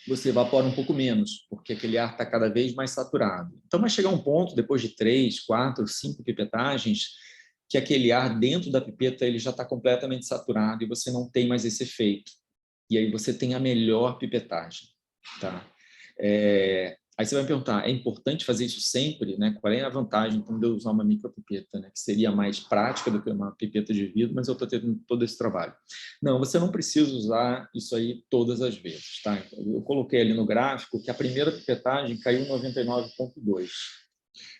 você evapora um pouco menos, porque aquele ar está cada vez mais saturado. Então, vai chegar um ponto, depois de 3, 4, 5 pipetagens, que aquele ar dentro da pipeta ele já está completamente saturado e você não tem mais esse efeito. E aí você tem a melhor pipetagem. Tá? Aí você vai me perguntar, é importante fazer isso sempre? Né? Qual é a vantagem então, de eu usar uma micropipeta, né? Que seria mais prática do que uma pipeta de vidro, mas eu estou tendo todo esse trabalho. Não, você não precisa usar isso aí todas as vezes. Tá? Eu coloquei ali no gráfico que a primeira pipetagem caiu 99,2.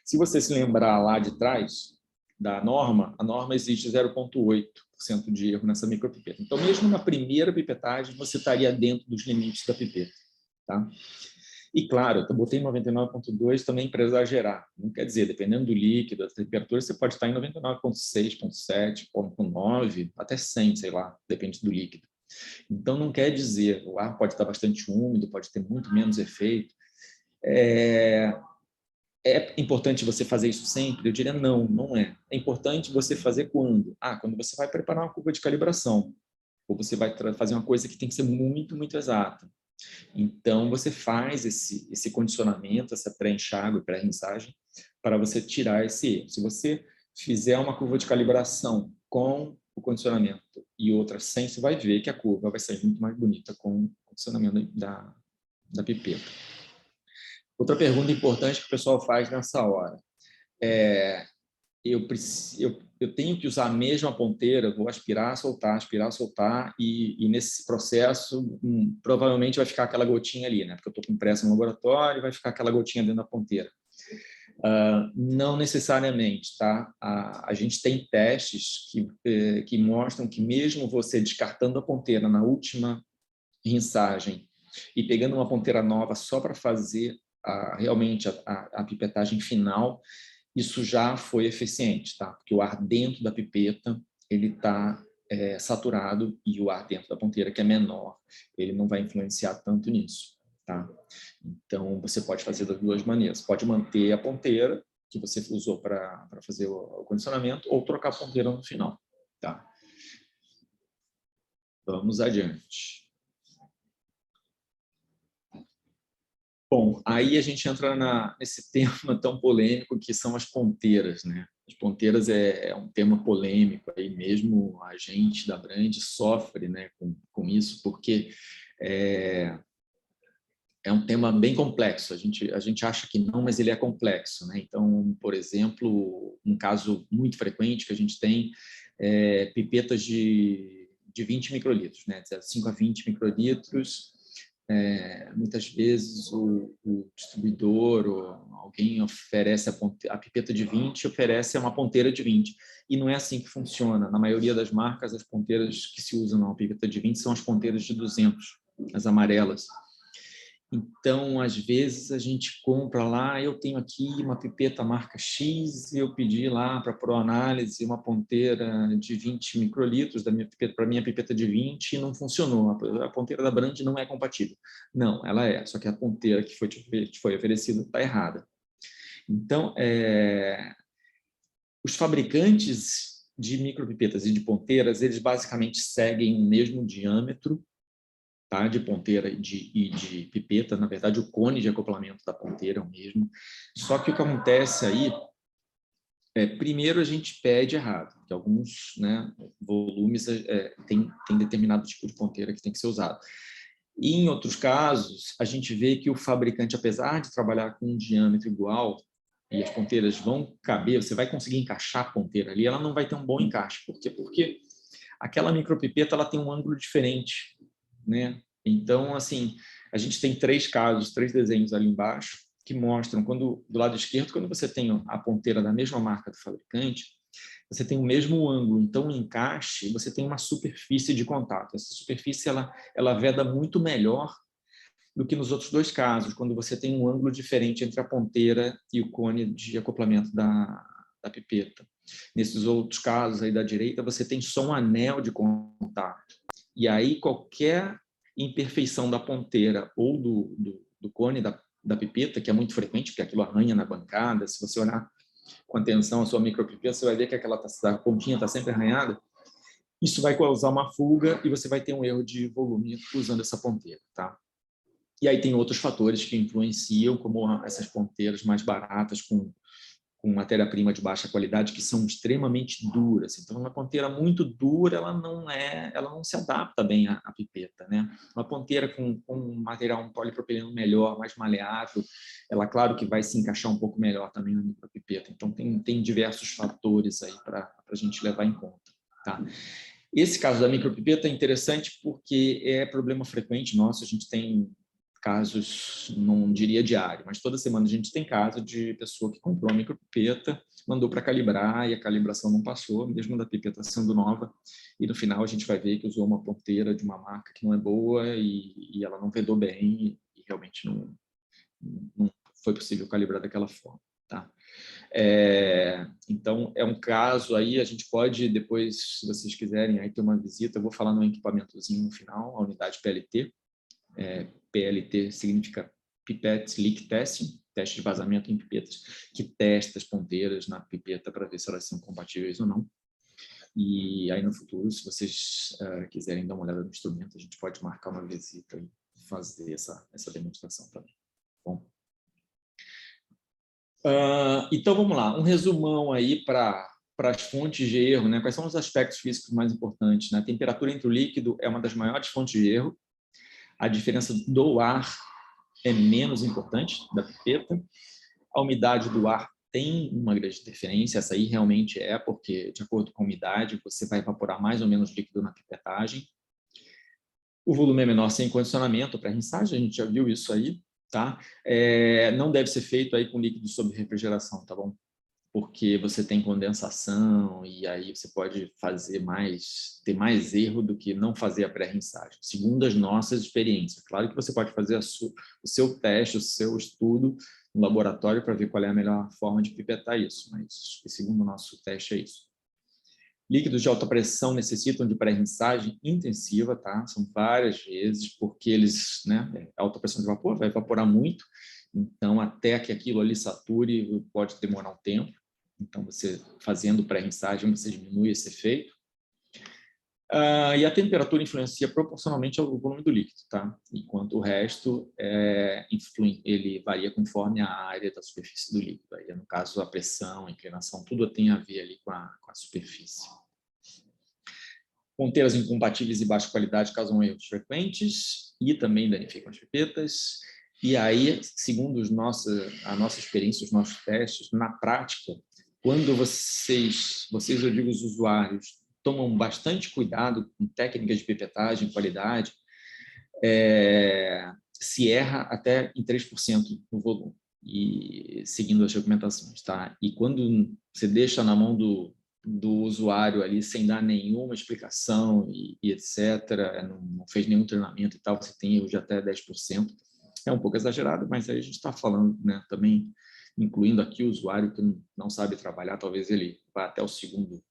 Se você se lembrar lá de trás da norma, a norma existe 0,8% de erro nessa micropipeta. Então, mesmo na primeira pipetagem, você estaria dentro dos limites da pipeta. Tá? E, claro, eu botei 99,2 também para exagerar. Não quer dizer, dependendo do líquido, da temperatura, você pode estar em 99,6, 0,7, 0,9, até 100, sei lá, depende do líquido. Então, não quer dizer, o ar pode estar bastante úmido, pode ter muito menos efeito. É importante você fazer isso sempre? Eu diria não, não é. É importante você fazer quando? Quando você vai preparar uma curva de calibração, ou você vai fazer uma coisa que tem que ser muito, muito exata. Então, você faz esse condicionamento, essa pré-enxágue, pré-rinçagem, para você tirar esse erro. Se você fizer uma curva de calibração com o condicionamento e outra sem, você vai ver que a curva vai sair muito mais bonita com o condicionamento da pipeta. Outra pergunta importante que o pessoal faz nessa hora eu tenho que usar a mesma ponteira, vou aspirar, soltar, e nesse processo provavelmente vai ficar aquela gotinha ali, né? Porque eu estou com pressa no laboratório, vai ficar aquela gotinha dentro da ponteira. Não necessariamente, tá? A gente tem testes que mostram que mesmo você descartando a ponteira na última rinçagem e pegando uma ponteira nova só para fazer realmente a pipetagem final, isso já foi eficiente, tá? Porque o ar dentro da pipeta ele está saturado e o ar dentro da ponteira, que é menor, ele não vai influenciar tanto nisso, tá? Então, você pode fazer das duas maneiras. Pode manter a ponteira que você usou para fazer o condicionamento ou trocar a ponteira no final, tá? Vamos adiante. Bom, aí a gente entra nesse tema tão polêmico que são as ponteiras, né? As ponteiras é um tema polêmico, aí mesmo a gente da Brand sofre, né, com isso, porque é um tema bem complexo. A gente acha que não, mas ele é complexo, né? Então, por exemplo, um caso muito frequente que a gente tem é pipetas de 20 microlitros, né? De 5 a 20 microlitros. Muitas vezes o distribuidor ou alguém oferece a pipeta de 20, oferece uma ponteira de 20. E não é assim que funciona. Na maioria das marcas, as ponteiras que se usam na pipeta de 20 são as ponteiras de 200, as amarelas. Então, às vezes, a gente compra lá, eu tenho aqui uma pipeta marca X, e eu pedi lá para a ProAnálise uma ponteira de 20 microlitros para a minha pipeta de 20 e não funcionou. A ponteira da Brand não é compatível. Não, ela é, só que a ponteira que foi oferecida está errada. Então, os fabricantes de micropipetas e de ponteiras, eles basicamente seguem o mesmo diâmetro, tá? De ponteira e de pipeta. Na verdade, o cone de acoplamento da ponteira é o mesmo. Só que o que acontece aí primeiro a gente pede errado, que alguns, né, volumes tem determinado tipo de ponteira que tem que ser usado. E em outros casos, a gente vê que o fabricante, apesar de trabalhar com um diâmetro igual, e as ponteiras vão caber, você vai conseguir encaixar a ponteira ali, ela não vai ter um bom encaixe. Por quê? Porque aquela micropipeta ela tem um ângulo diferente, né? Então, assim, a gente tem 3 desenhos ali embaixo, que mostram, do lado esquerdo, quando você tem a ponteira da mesma marca do fabricante, você tem o mesmo ângulo. Então, o encaixe, você tem uma superfície de contato. Essa superfície, ela veda muito melhor do que nos outros 2 casos, quando você tem um ângulo diferente entre a ponteira e o cone de acoplamento da pipeta. Nesses outros casos aí da direita, você tem só um anel de contato. E aí, qualquer imperfeição da ponteira ou do cone da pipeta, que é muito frequente, porque aquilo arranha na bancada, se você olhar com atenção a sua micropipeta, você vai ver que a pontinha está sempre arranhada. Isso vai causar uma fuga e você vai ter um erro de volume usando essa ponteira, tá? E aí tem outros fatores que influenciam, como essas ponteiras mais baratas com matéria-prima de baixa qualidade, que são extremamente duras. Então, uma ponteira muito dura, ela não se adapta bem à pipeta, né? Uma ponteira com um material, um polipropileno melhor, mais maleável, ela, claro que vai se encaixar um pouco melhor também na micropipeta. Então, tem diversos fatores aí para a gente levar em conta, tá? Esse caso da micropipeta é interessante porque é problema frequente nosso. A gente tem casos, não diria diário, mas toda semana a gente tem caso de pessoa que comprou uma micropipeta, mandou para calibrar e a calibração não passou, mesmo da pipeta sendo nova, e no final a gente vai ver que usou uma ponteira de uma marca que não é boa e ela não vedou bem e realmente não foi possível calibrar daquela forma, tá? Então, é um caso aí, a gente pode depois, se vocês quiserem, aí ter uma visita, eu vou falar no equipamentozinho no final, a unidade PLT. PLT significa Pipette Leak Testing, teste de vazamento em pipetas, que testa as ponteiras na pipeta para ver se elas são compatíveis ou não. E aí, no futuro, se vocês quiserem dar uma olhada no instrumento, a gente pode marcar uma visita e fazer essa demonstração também. Bom. Então, vamos lá. Um resumão aí para as fontes de erro, né? Quais são os aspectos físicos mais importantes, né? A temperatura entre o líquido é uma das maiores fontes de erro. A diferença do ar é menos importante da pipeta. A umidade do ar tem uma grande interferência, essa aí realmente porque, de acordo com a umidade, você vai evaporar mais ou menos líquido na pipetagem. O volume é menor sem condicionamento para pré-rinçagem, a gente já viu isso aí, tá? Não deve ser feito aí com líquido sob refrigeração, tá bom? Porque você tem condensação e aí você pode ter mais erro do que não fazer a pré-rinçagem, segundo as nossas experiências. Claro que você pode fazer o seu teste, o seu estudo no laboratório para ver qual é a melhor forma de pipetar isso, mas segundo o nosso teste é isso. Líquidos de alta pressão necessitam de pré-rinçagem intensiva, tá? São várias vezes, porque eles, né, alta pressão de vapor vai evaporar muito, então até que aquilo ali sature pode demorar um tempo. Então, você fazendo pré-rinçagem, você diminui esse efeito. E a temperatura influencia proporcionalmente ao volume do líquido, tá? Enquanto o resto ele varia conforme a área da superfície do líquido. Aí, no caso, a pressão, a inclinação, tudo tem a ver ali com a superfície. Ponteiras incompatíveis e baixa qualidade causam erros frequentes e também danificam as pipetas. E aí, segundo a nossa experiência, os nossos testes, na prática, quando vocês, eu digo os usuários, tomam bastante cuidado com técnicas de pipetagem, qualidade, se erra até em 3% no volume, e seguindo as recomendações, tá? E quando você deixa na mão do usuário ali sem dar nenhuma explicação e etc., não fez nenhum treinamento e tal, você tem erro de até 10%, é um pouco exagerado, mas aí a gente está falando, né, também incluindo aqui o usuário que não sabe trabalhar, talvez ele vá até o segundo,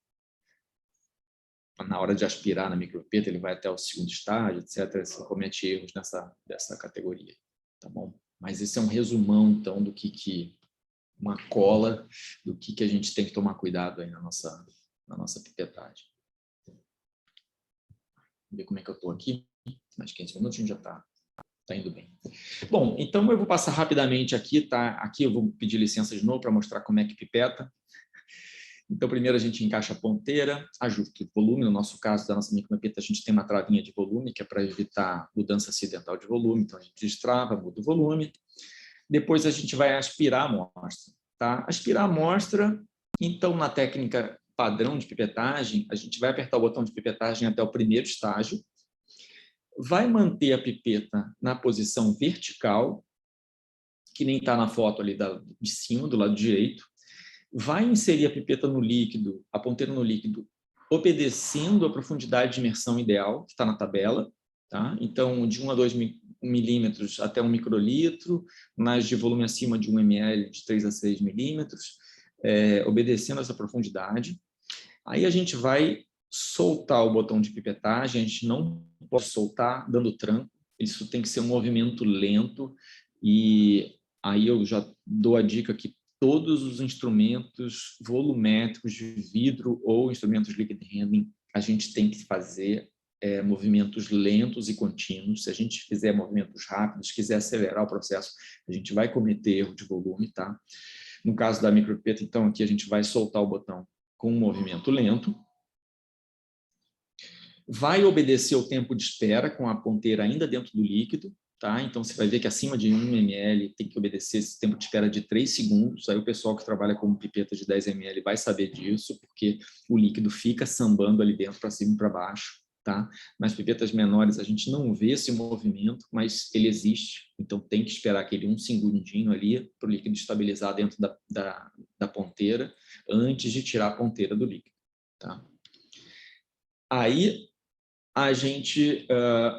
na hora de aspirar na micropipeta, ele vai até o segundo estágio, etc., você comete erros dessa categoria, tá bom? Mas esse é um resumão, então, do que uma cola, do que a gente tem que tomar cuidado aí na nossa pipetagem. Vamos ver como é que eu estou aqui. Mais 15 minutos, a gente já está indo bem. Bom, então eu vou passar rapidamente aqui, tá? Aqui eu vou pedir licença de novo para mostrar como é que pipeta. Então, primeiro a gente encaixa a ponteira, ajusta o volume. No nosso caso, da nossa micropipeta, a gente tem uma travinha de volume, que é para evitar mudança acidental de volume. Então, a gente destrava, muda o volume. Depois, a gente vai aspirar a amostra. Tá? Aspirar a amostra, então, na técnica padrão de pipetagem, a gente vai apertar o botão de pipetagem até o primeiro estágio, vai manter a pipeta na posição vertical, que nem está na foto ali de cima, do lado direito, vai inserir a pipeta no líquido, a ponteira no líquido, obedecendo a profundidade de imersão ideal, que está na tabela, tá? Então, de 1 a 2 milímetros até 1 microlitro, nas de volume acima de 1 ml, de 3 a 6 milímetros, obedecendo essa profundidade. Aí a gente vai soltar o botão de pipetagem, a gente não pode soltar dando tranco, isso tem que ser um movimento lento, e aí eu já dou a dica que todos os instrumentos volumétricos de vidro ou instrumentos liquid handling, a gente tem que fazer movimentos lentos e contínuos. Se a gente fizer movimentos rápidos, quiser acelerar o processo, a gente vai cometer erro de volume, tá? No caso da micropipeta, então, aqui a gente vai soltar o botão com um movimento lento, vai obedecer o tempo de espera com a ponteira ainda dentro do líquido, tá? Então, você vai ver que acima de 1 ml tem que obedecer esse tempo de espera de 3 segundos. Aí o pessoal que trabalha com pipeta de 10 ml vai saber disso, porque o líquido fica sambando ali dentro para cima e para baixo. Tá? Nas pipetas menores a gente não vê esse movimento, mas ele existe, então tem que esperar aquele 1 segundinho ali para o líquido estabilizar dentro da ponteira antes de tirar a ponteira do líquido. Tá? Aí a gente,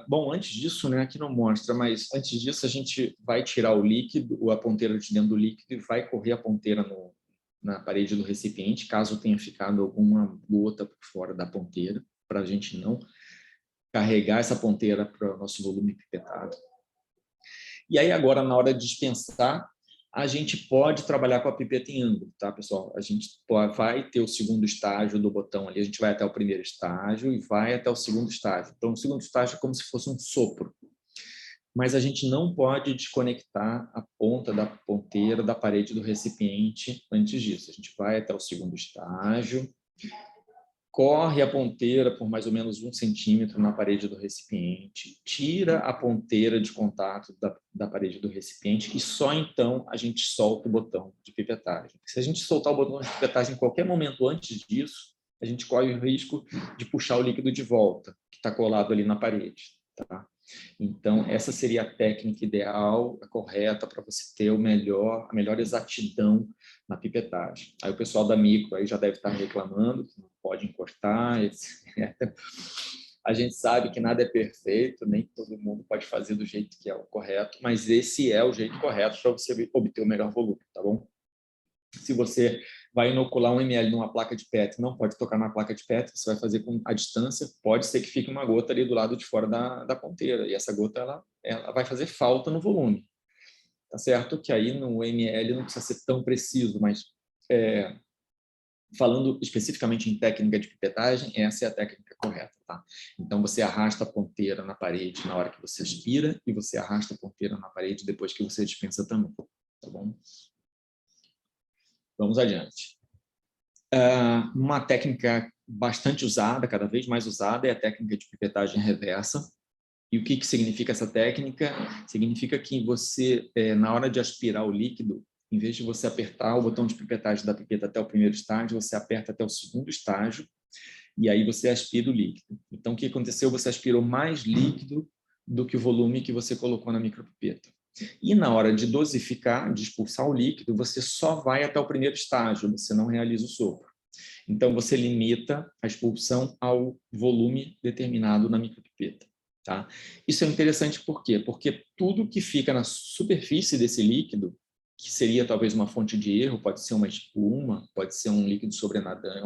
bom, antes disso, né, aqui não mostra, mas antes disso a gente vai tirar o líquido, a ponteira de dentro do líquido e vai correr a ponteira na parede do recipiente, caso tenha ficado alguma gota por fora da ponteira, para a gente não carregar essa ponteira para o nosso volume pipetado. E aí agora, na hora de dispensar, a gente pode trabalhar com a pipeta em ângulo, tá, pessoal? A gente vai ter o segundo estágio do botão ali, a gente vai até o primeiro estágio e vai até o segundo estágio. Então, o segundo estágio é como se fosse um sopro. Mas a gente não pode desconectar a ponta da ponteira da parede do recipiente antes disso. A gente vai até o segundo estágio, corre a ponteira por mais ou menos 1 centímetro na parede do recipiente, tira a ponteira de contato da parede do recipiente e só então a gente solta o botão de pipetagem. Se a gente soltar o botão de pipetagem em qualquer momento antes disso, a gente corre o risco de puxar o líquido de volta, que está colado ali na parede. Tá? Então, essa seria a técnica ideal, a correta, para você ter a melhor exatidão na pipetagem. Aí o pessoal da micro aí já deve estar reclamando, que não pode encostar, etc. A gente sabe que nada é perfeito, nem todo mundo pode fazer do jeito que é o correto, mas esse é o jeito correto para você obter o melhor volume, tá bom? Se você vai inocular 1 ml numa placa de PET, não pode tocar na placa de PET, você vai fazer com a distância, pode ser que fique uma gota ali do lado de fora da ponteira, e essa gota ela vai fazer falta no volume. Tá certo que aí no ml não precisa ser tão preciso, mas falando especificamente em técnica de pipetagem, essa é a técnica correta. Tá? Então, você arrasta a ponteira na parede na hora que você aspira e você arrasta a ponteira na parede depois que você dispensa também. Tá bom? Vamos adiante. Uma técnica bastante usada, cada vez mais usada, é a técnica de pipetagem reversa. E o que significa essa técnica? Significa que você, na hora de aspirar o líquido, em vez de você apertar o botão de pipetagem da pipeta até o primeiro estágio, você aperta até o segundo estágio, e aí você aspira o líquido. Então, o que aconteceu? Você aspirou mais líquido do que o volume que você colocou na micropipeta. E na hora de dosificar, de expulsar o líquido, você só vai até o primeiro estágio, você não realiza o sopro. Então, você limita a expulsão ao volume determinado na micropipeta. Tá? Isso é interessante por quê? Porque tudo que fica na superfície desse líquido, que seria talvez uma fonte de erro, pode ser uma espuma, pode ser um líquido sobrenadante,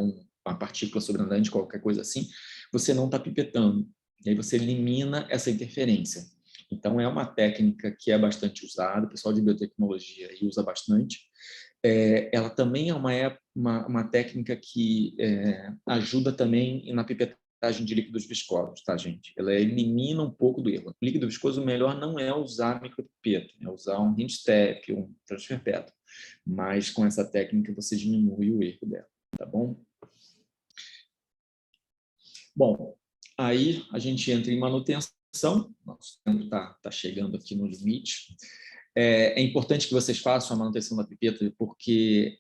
uma partícula sobrenadante, qualquer coisa assim, você não está pipetando. E aí você elimina essa interferência. Então, é uma técnica que é bastante usada, o pessoal de biotecnologia usa bastante. Ela também é uma técnica que ajuda também na pipetagem de líquidos viscosos, tá, gente? Ela elimina um pouco do erro. O líquido viscoso, o melhor não é usar micropipeta, é usar um hinge step, um transfer pedal. Mas com essa técnica você diminui o erro dela, tá bom? Bom, aí a gente entra em manutenção. Nosso tempo está chegando aqui no limite. É importante que vocês façam a manutenção da pipeta, porque,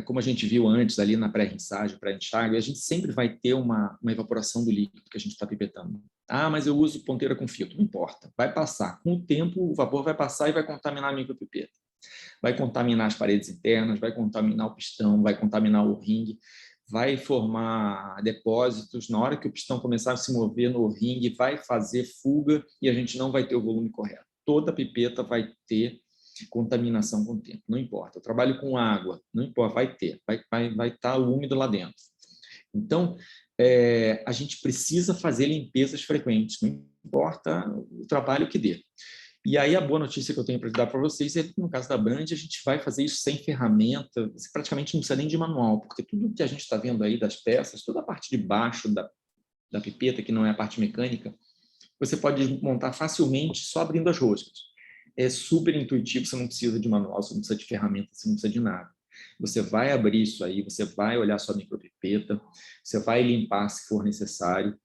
como a gente viu antes, ali na pré-rinçagem, pré-enxágue, a gente sempre vai ter uma evaporação do líquido que a gente está pipetando. Ah, mas eu uso ponteira com filtro. Não importa, vai passar. Com o tempo, o vapor vai passar e vai contaminar a micropipeta. Vai contaminar as paredes internas, vai contaminar o pistão, vai contaminar o ringue, vai formar depósitos. Na hora que o pistão começar a se mover no ringue, vai fazer fuga e a gente não vai ter o volume correto. Toda pipeta vai ter contaminação com o tempo, não importa. Eu trabalho com água, não importa, vai estar úmido lá dentro. Então, a gente precisa fazer limpezas frequentes, não importa o trabalho que dê. E aí a boa notícia que eu tenho para dar para vocês é que no caso da Brand, a gente vai fazer isso sem ferramenta, você praticamente não precisa nem de manual, porque tudo que a gente está vendo aí das peças, toda a parte de baixo da pipeta, que não é a parte mecânica, você pode montar facilmente só abrindo as roscas. É super intuitivo, você não precisa de manual, você não precisa de ferramenta, você não precisa de nada. Você vai abrir isso aí, você vai olhar sua micropipeta, você vai limpar se for necessário,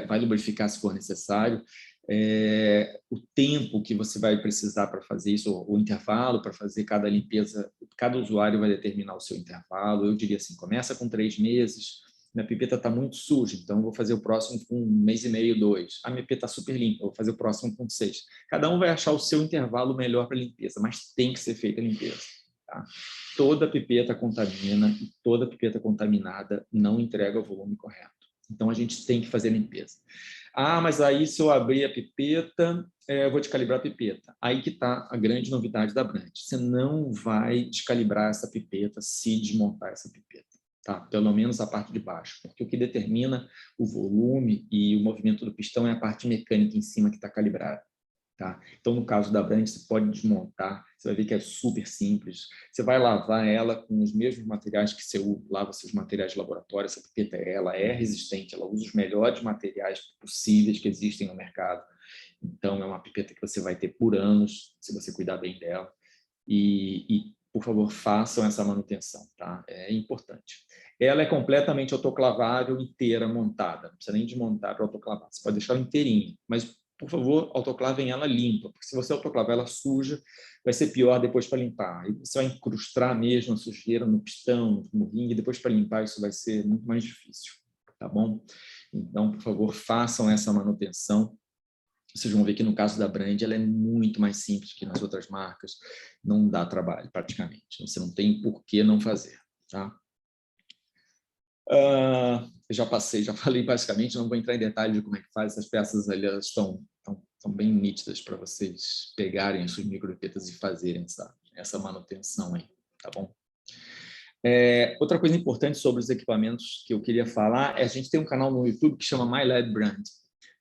vai lubrificar se for necessário, o tempo que você vai precisar para fazer isso, o intervalo para fazer cada limpeza, cada usuário vai determinar o seu intervalo. Eu diria assim, começa com 3 meses, minha pipeta está muito suja, então eu vou fazer o próximo com 1 mês e meio, 2. A minha pipeta está super limpa, eu vou fazer o próximo com 6. Cada um vai achar o seu intervalo melhor para limpeza, mas tem que ser feita a limpeza. Tá? Toda pipeta contamina e toda pipeta contaminada não entrega o volume correto. Então, a gente tem que fazer limpeza. Ah, mas aí se eu abrir a pipeta, eu vou descalibrar a pipeta. Aí que está a grande novidade da Brand. Você não vai descalibrar essa pipeta se desmontar essa pipeta. Tá? Pelo menos a parte de baixo. Porque o que determina o volume e o movimento do pistão é a parte mecânica em cima que está calibrada. Tá? Então, no caso da Brand, você pode desmontar, você vai ver que é super simples. Você vai lavar ela com os mesmos materiais que você lava seus materiais de laboratório. Essa pipeta ela é resistente, ela usa os melhores materiais possíveis que existem no mercado. Então, é uma pipeta que você vai ter por anos, se você cuidar bem dela. E por favor, façam essa manutenção, tá? É importante. Ela é completamente autoclavável, inteira, montada. Não precisa nem desmontar para autoclavar. Você pode deixar ela inteirinha, mas por favor, autoclavem ela limpa, porque se você autoclavar ela suja, vai ser pior depois para limpar. E você vai incrustar mesmo a sujeira no pistão, no ringue, e depois para limpar isso vai ser muito mais difícil, tá bom? Então, por favor, façam essa manutenção. Vocês vão ver que no caso da Brand, ela é muito mais simples que nas outras marcas, não dá trabalho praticamente, você não tem por que não fazer, tá? Já passei, já falei basicamente, não vou entrar em detalhe de como é que faz, essas peças ali, elas estão bem nítidas para vocês pegarem as suas micropipetas e fazerem essa manutenção aí, tá bom? Outra coisa importante sobre os equipamentos que eu queria falar é a gente tem um canal no YouTube que chama My Lab Brand.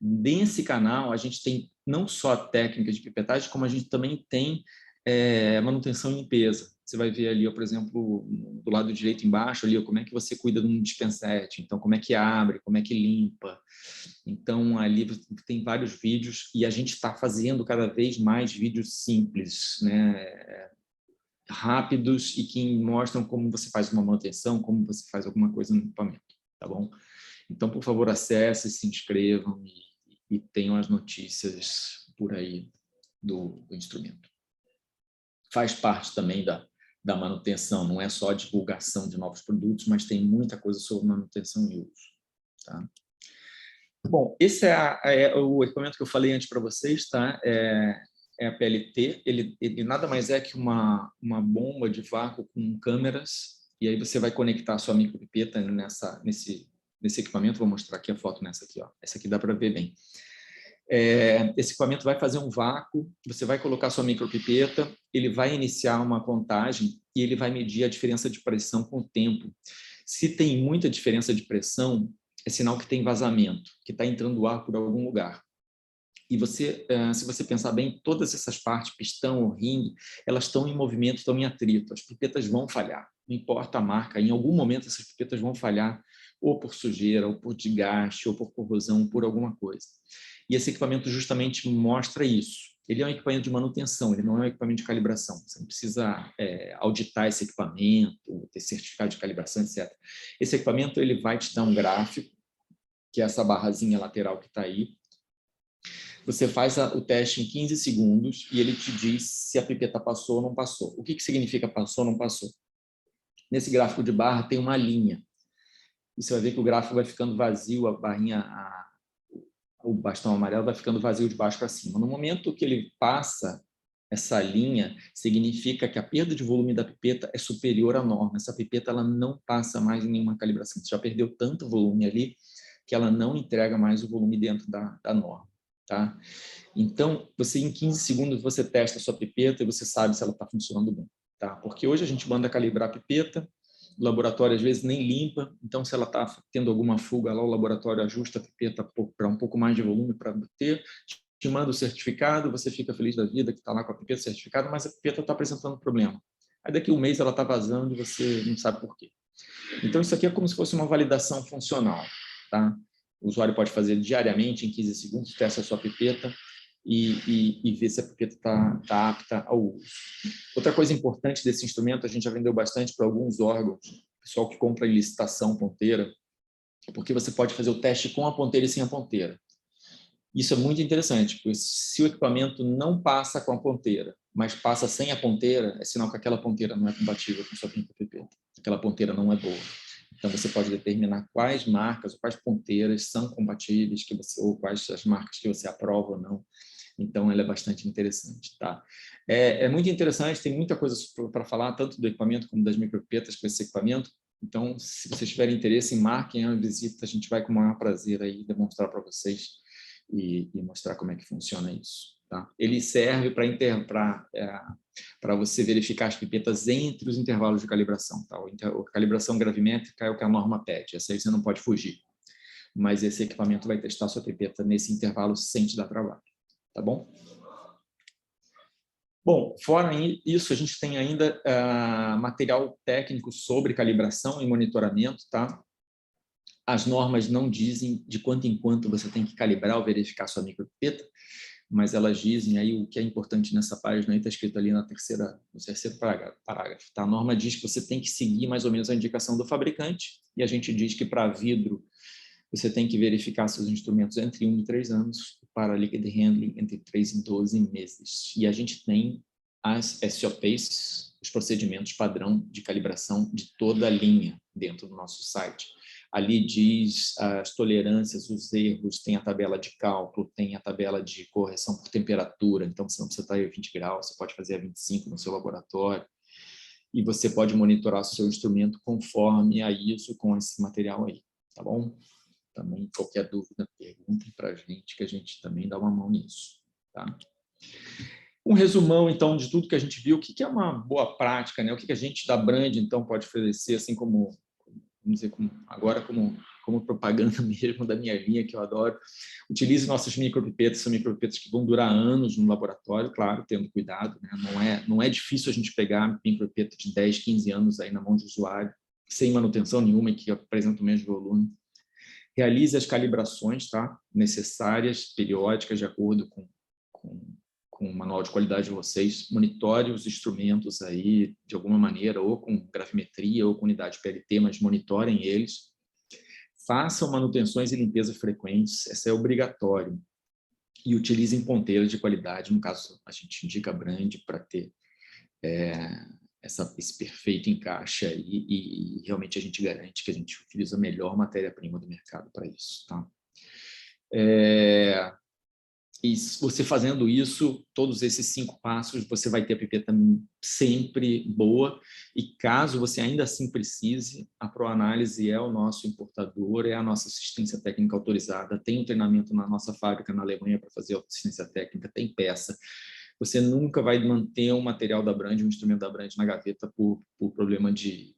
Nesse canal, a gente tem não só técnicas de pipetagem, como a gente também tem manutenção e limpeza. Você vai ver ali, por exemplo, do lado direito embaixo, ali, como é que você cuida de um dispensete, então como é que abre, como é que limpa. Então, ali tem vários vídeos e a gente está fazendo cada vez mais vídeos simples, né? Rápidos e que mostram como você faz uma manutenção, como você faz alguma coisa no equipamento, tá bom? Então, por favor, acessem, se inscrevam e tenham as notícias por aí do instrumento. Faz parte também da manutenção, não é só a divulgação de novos produtos, mas tem muita coisa sobre manutenção e uso. Tá? Bom, esse é o equipamento que eu falei antes para vocês, tá? É a PLT, ele nada mais é que uma bomba de vácuo com câmeras, e aí você vai conectar a sua micropipeta nesse equipamento. Vou mostrar aqui a foto nessa aqui, ó. Essa aqui dá para ver bem. Esse equipamento vai fazer um vácuo, você vai colocar a sua micropipeta, ele vai iniciar uma contagem e ele vai medir a diferença de pressão com o tempo. Se tem muita diferença de pressão, é sinal que tem vazamento, que está entrando ar por algum lugar. E se você pensar bem, todas essas partes, pistão ou ringue, elas estão em movimento, estão em atrito. As pipetas vão falhar, não importa a marca. Em algum momento, essas pipetas vão falhar, ou por sujeira, ou por desgaste, ou por corrosão, por alguma coisa. E esse equipamento justamente mostra isso. Ele é um equipamento de manutenção, ele não é um equipamento de calibração. Você não precisa auditar esse equipamento, ter certificado de calibração, etc. Esse equipamento ele vai te dar um gráfico, que é essa barrazinha lateral que está aí. Você faz o teste em 15 segundos e ele te diz se a pipeta passou ou não passou. O que significa passou ou não passou? Nesse gráfico de barra tem uma linha. E você vai ver que o gráfico vai ficando vazio, a barrinha, o bastão amarelo vai ficando vazio de baixo para cima. No momento que ele passa essa linha, significa que a perda de volume da pipeta é superior à norma. Essa pipeta ela não passa mais em nenhuma calibração. Você já perdeu tanto volume ali que ela não entrega mais o volume dentro da norma. Tá? Então, em 15 segundos, você testa a sua pipeta e você sabe se ela está funcionando bem. Tá? Porque hoje a gente manda calibrar a pipeta, o laboratório às vezes nem limpa, então se ela está tendo alguma fuga lá, o laboratório ajusta a pipeta para um pouco mais de volume para ter, te manda o certificado, você fica feliz da vida que está lá com a pipeta certificada, mas a pipeta está apresentando problema. Aí daqui a um mês ela está vazando e você não sabe por quê. Então isso aqui é como se fosse uma validação funcional. Tá? O usuário pode fazer diariamente, em 15 segundos, testa a sua pipeta e ver se a pipeta está apta ao uso. Outra coisa importante desse instrumento, a gente já vendeu bastante para alguns órgãos, pessoal que compra em licitação ponteira, porque você pode fazer o teste com a ponteira e sem a ponteira. Isso é muito interessante, porque se o equipamento não passa com a ponteira, mas passa sem a ponteira, é sinal que aquela ponteira não é compatível com a sua micropipeta. Aquela ponteira não é boa. Então, você pode determinar quais marcas ou quais ponteiras são compatíveis, ou quais as marcas que você aprova ou não. Então, ela é bastante interessante. Tá? É muito interessante, tem muita coisa para falar, tanto do equipamento como das micropipetas com esse equipamento. Então, se vocês tiverem interesse, marquem a visita, a gente vai com o maior prazer aí demonstrar para vocês e mostrar como é que funciona isso. Tá? Ele serve para você verificar as pipetas entre os intervalos de calibração. Tá? A calibração gravimétrica é o que a norma pede, essa aí você não pode fugir. Mas esse equipamento vai testar a sua pipeta nesse intervalo sem te dar trabalho. Tá bom? Bom, fora isso, a gente tem ainda material técnico sobre calibração e monitoramento. Tá? As normas não dizem de quanto em quanto você tem que calibrar ou verificar a sua micropipeta, mas elas dizem aí o que é importante nessa página, está escrito ali no terceiro parágrafo. Tá? A norma diz que você tem que seguir mais ou menos a indicação do fabricante, e a gente diz que para vidro você tem que verificar seus instrumentos entre 1 e 3 anos, para liquid handling entre 3 e 12 meses. E a gente tem as SOPs, os procedimentos padrão de calibração de toda a linha dentro do nosso site. Ali diz as tolerâncias, os erros, tem a tabela de cálculo, tem a tabela de correção por temperatura, então se não precisa estar a 20 graus, você pode fazer a 25 no seu laboratório, e você pode monitorar o seu instrumento conforme a ISO com esse material aí, tá bom? Também, qualquer dúvida, perguntem para a gente também dá uma mão nisso, tá? Um resumão, então, de tudo que a gente viu, o que é uma boa prática, né? O que a gente da Brand, então, pode oferecer, assim como, vamos dizer, agora como propaganda mesmo da minha linha, que eu adoro. Utilize nossas micropipetas, são micropipetas que vão durar anos no laboratório, claro, tendo cuidado, né? Não é difícil a gente pegar micropipeta de 10, 15 anos aí na mão de usuário, sem manutenção nenhuma e que apresenta o mesmo volume. Realize as calibrações, tá? Necessárias, periódicas, de acordo com o manual de qualidade de vocês. Monitore os instrumentos aí, de alguma maneira, ou com gravimetria, ou com unidade PLT, mas monitorem eles. Façam manutenções e limpeza frequentes, essa é obrigatório. e utilizem ponteiros de qualidade. No caso, a gente indica a Brand para ter esse perfeito encaixe aí, e realmente a gente garante que a gente utiliza a melhor matéria-prima do mercado para isso, tá? E você fazendo isso, todos esses 5 passos, você vai ter a pipeta sempre boa, e caso você ainda assim precise, a ProAnálise é o nosso importador, é a nossa assistência técnica autorizada, tem um treinamento na nossa fábrica na Alemanha para fazer assistência técnica, tem peça. Você nunca vai manter um material da Brand, um instrumento da Brand na gaveta por problema de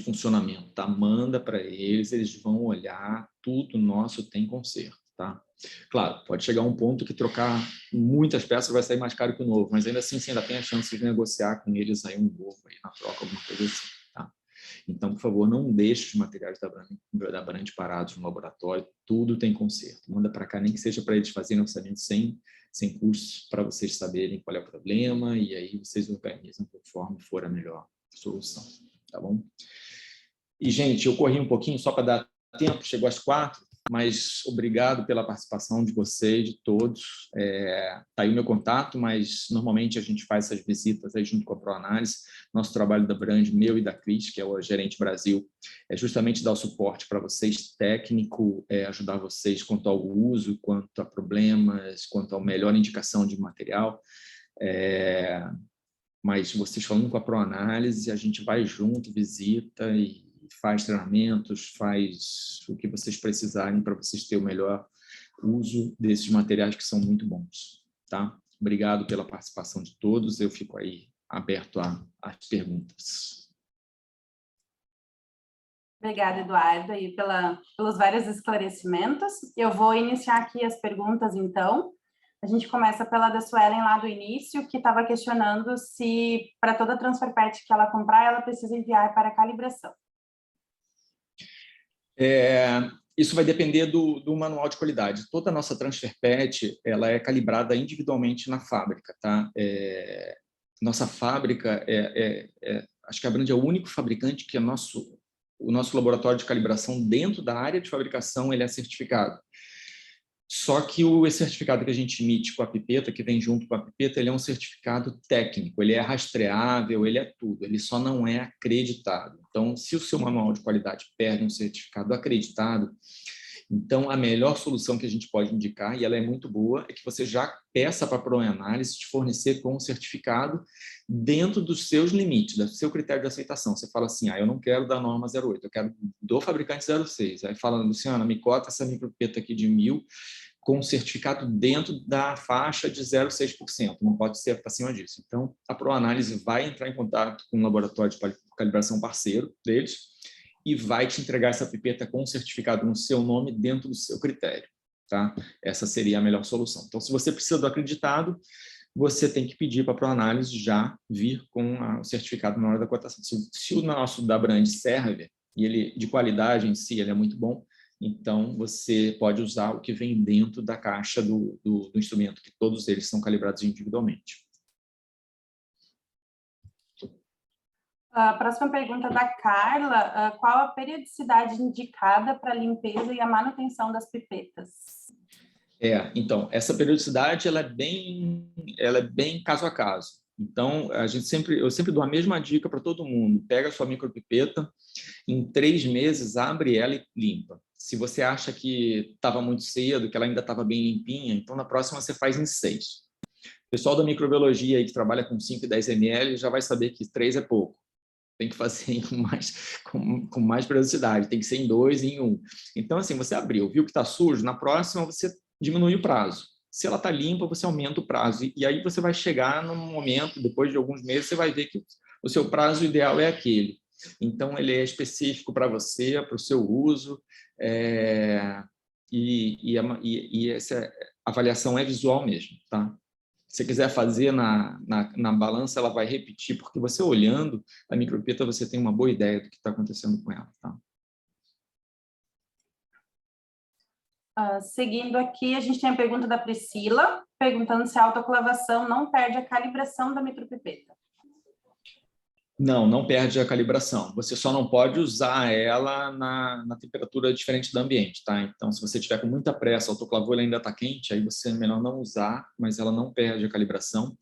funcionamento, tá? Manda para eles, eles vão olhar, tudo nosso tem conserto, tá? Claro, pode chegar um ponto que trocar muitas peças vai sair mais caro que o novo, mas ainda assim você ainda tem a chance de negociar com eles aí um novo aí na troca, alguma coisa assim, tá? Então, por favor, não deixe os materiais da Brand parados no laboratório, tudo tem conserto. Manda para cá, nem que seja para eles fazerem orçamento sem custos, para vocês saberem qual é o problema, e aí vocês organizam conforme for a melhor solução, tá bom? E, gente, eu corri um pouquinho só para dar tempo, chegou às 4, mas obrigado pela participação de vocês, de todos. Tá aí o meu contato, mas normalmente a gente faz essas visitas aí junto com a ProAnálise. Nosso trabalho da Brand, meu e da Cris, que é o gerente Brasil, é justamente dar o suporte para vocês, técnico, ajudar vocês quanto ao uso, quanto a problemas, quanto à melhor indicação de material. Mas vocês falando com a ProAnálise, a gente vai junto, visita e faz treinamentos, faz o que vocês precisarem para vocês terem o melhor uso desses materiais que são muito bons, tá? Obrigado pela participação de todos, eu fico aí aberto às perguntas. Obrigada, Eduardo, aí pelos vários esclarecimentos. Eu vou iniciar aqui as perguntas, então. A gente começa pela da Suelen lá do início, que estava questionando se, para toda transfer patch que ela comprar, ela precisa enviar para calibração. Isso vai depender do manual de qualidade. Toda a nossa transfer patch, ela é calibrada individualmente na fábrica, tá? Nossa fábrica, acho que a Brand é o único fabricante que o nosso laboratório de calibração dentro da área de fabricação ele é certificado. Só que esse certificado que a gente emite com a pipeta, que vem junto com a pipeta, ele é um certificado técnico, ele é rastreável, ele é tudo, ele só não é acreditado. Então, se o seu manual de qualidade perde um certificado acreditado, então a melhor solução que a gente pode indicar, e ela é muito boa, é que você já peça para a ProAnálise te fornecer com um certificado dentro dos seus limites, do seu critério de aceitação. Você fala assim, eu não quero da norma 08, eu quero do fabricante 06. Aí fala, Luciana, me cota essa micropipeta aqui de 1000 com certificado dentro da faixa de 0,6%, não pode ser acima disso. Então, a ProAnálise vai entrar em contato com o laboratório de calibração parceiro deles e vai te entregar essa pipeta com certificado no seu nome dentro do seu critério, tá? Essa seria a melhor solução. Então, se você precisa do acreditado, você tem que pedir para a ProAnálise já vir com o certificado na hora da cotação. Se o nosso da Brand serve, e ele de qualidade em si, ele é muito bom, então você pode usar o que vem dentro da caixa do instrumento, que todos eles são calibrados individualmente. A próxima pergunta da Carla, qual a periodicidade indicada para a limpeza e a manutenção das pipetas? Então, essa periodicidade ela é bem caso a caso. Então, eu sempre dou a mesma dica para todo mundo. Pega a sua micropipeta, em 3 meses, abre ela e limpa. Se você acha que estava muito cedo, que ela ainda estava bem limpinha, então na próxima você faz em 6. O pessoal da microbiologia aí que trabalha com 5 e 10 ml já vai saber que 3 é pouco. Tem que fazer com mais periodicidade, tem que ser em 2 e em 1. Então, assim, você abriu, viu que está sujo, na próxima você diminui o prazo. Se ela está limpa, você aumenta o prazo. E aí você vai chegar num momento, depois de alguns meses, você vai ver que o seu prazo ideal é aquele. Então, ele é específico para você, para o seu uso, e essa avaliação é visual mesmo, tá? Se você quiser fazer na balança, ela vai repetir, porque você olhando a micropipeta, você tem uma boa ideia do que está acontecendo com ela, tá? Seguindo aqui, a gente tem a pergunta da Priscila, perguntando se a autoclavação não perde a calibração da micropipeta. Não perde a calibração. Você só não pode usar ela na temperatura diferente do ambiente, tá? Então, se você tiver com muita pressa, o autoclavou ainda está quente, aí você é melhor não usar, mas ela não perde a calibração.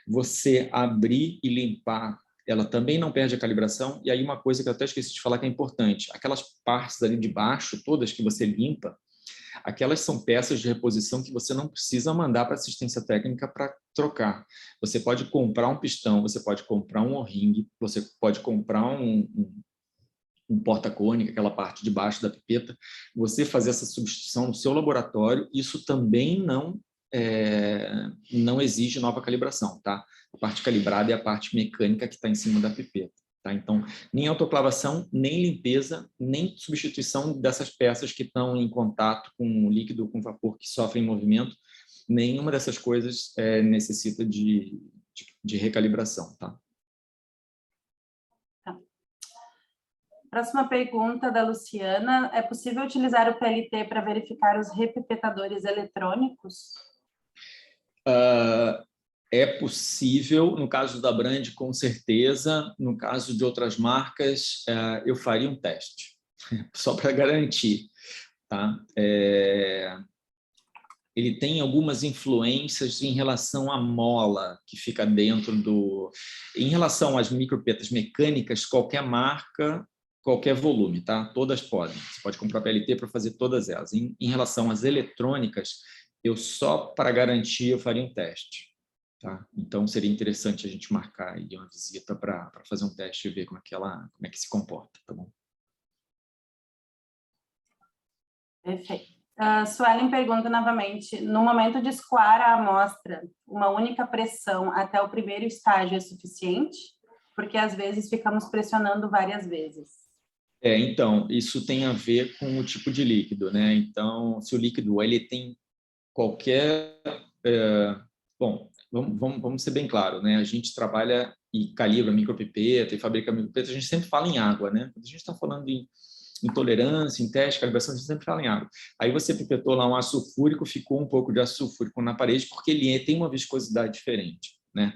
Você abrir e limpar, ela também não perde a calibração. E aí uma coisa que eu até esqueci de falar que é importante, aquelas partes ali de baixo, todas que você limpa, aquelas são peças de reposição que você não precisa mandar para assistência técnica para trocar. Você pode comprar um pistão, você pode comprar um O-ring, você pode comprar um porta-cone, aquela parte de baixo da pipeta, você fazer essa substituição no seu laboratório, isso também não exige nova calibração, tá? A parte calibrada é a parte mecânica que está em cima da pipeta. Tá? Então, nem autoclavação, nem limpeza, nem substituição dessas peças que estão em contato com o líquido, com vapor que sofrem movimento, nenhuma dessas coisas necessita de recalibração. Tá? Próxima pergunta da Luciana. É possível utilizar o PLT para verificar os repipetadores eletrônicos? É possível, no caso da Brand, com certeza. No caso de outras marcas, eu faria um teste, só para garantir. Tá? Ele tem algumas influências em relação à mola que fica dentro do... Em relação às micropipetas mecânicas, qualquer marca, qualquer volume, tá? Todas podem. Você pode comprar PLT para fazer todas elas. Em relação às eletrônicas, eu só para garantir eu faria um teste. Tá? Então, seria interessante a gente marcar aí uma visita para fazer um teste e ver como é que se comporta, tá bom? Perfeito. Suelen pergunta novamente, no momento de escoar a amostra, uma única pressão até o primeiro estágio é suficiente? Porque, às vezes, ficamos pressionando várias vezes. Então, isso tem a ver com o tipo de líquido, né? Então, se o líquido ele tem qualquer... Bom, vamos ser bem claro, né? A gente trabalha e calibra micropipeta e fabrica micropipeta, a gente sempre fala em água, né? Quando a gente está falando em intolerância, em teste, calibração, a gente sempre fala em água. Aí você pipetou lá um ácido sulfúrico, ficou um pouco de ácido sulfúrico na parede, porque ele tem uma viscosidade diferente, né?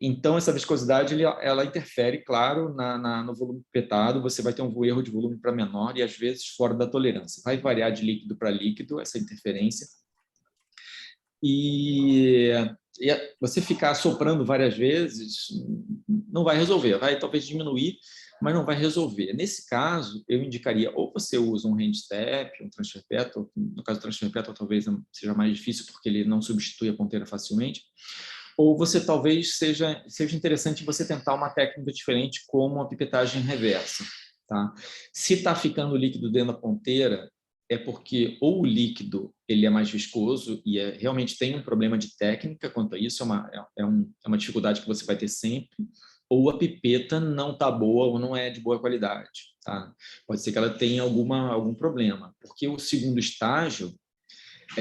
Então, essa viscosidade, ela interfere, claro, no volume pipetado, você vai ter um erro de volume para menor e, às vezes, fora da tolerância. Vai variar de líquido para líquido, essa interferência. E você ficar soprando várias vezes não vai resolver, vai talvez diminuir, mas não vai resolver. Nesse caso, eu indicaria ou você usa um hand step, um transfer petal, no caso do transfer petal talvez seja mais difícil porque ele não substitui a ponteira facilmente, ou você talvez seja interessante você tentar uma técnica diferente como a pipetagem reversa. Tá? Se está ficando líquido dentro da ponteira, é porque ou o líquido ele é mais viscoso e realmente tem um problema de técnica quanto a isso, é uma dificuldade que você vai ter sempre, ou a pipeta não está boa ou não é de boa qualidade. Tá? Pode ser que ela tenha algum problema, porque o segundo estágio, que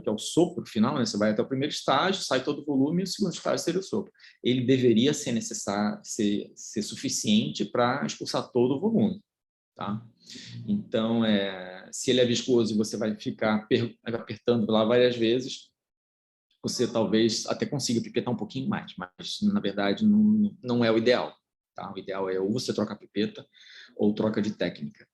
é o sopro final, né? Você vai até o primeiro estágio, sai todo o volume, e o segundo estágio seria o sopro. Ele deveria ser necessário, ser suficiente para expulsar todo o volume. Tá? Então, se ele é viscoso e você vai ficar apertando lá várias vezes, você talvez até consiga pipetar um pouquinho mais, mas, na verdade, não é o ideal. Tá? O ideal é ou você troca a pipeta ou troca de técnica.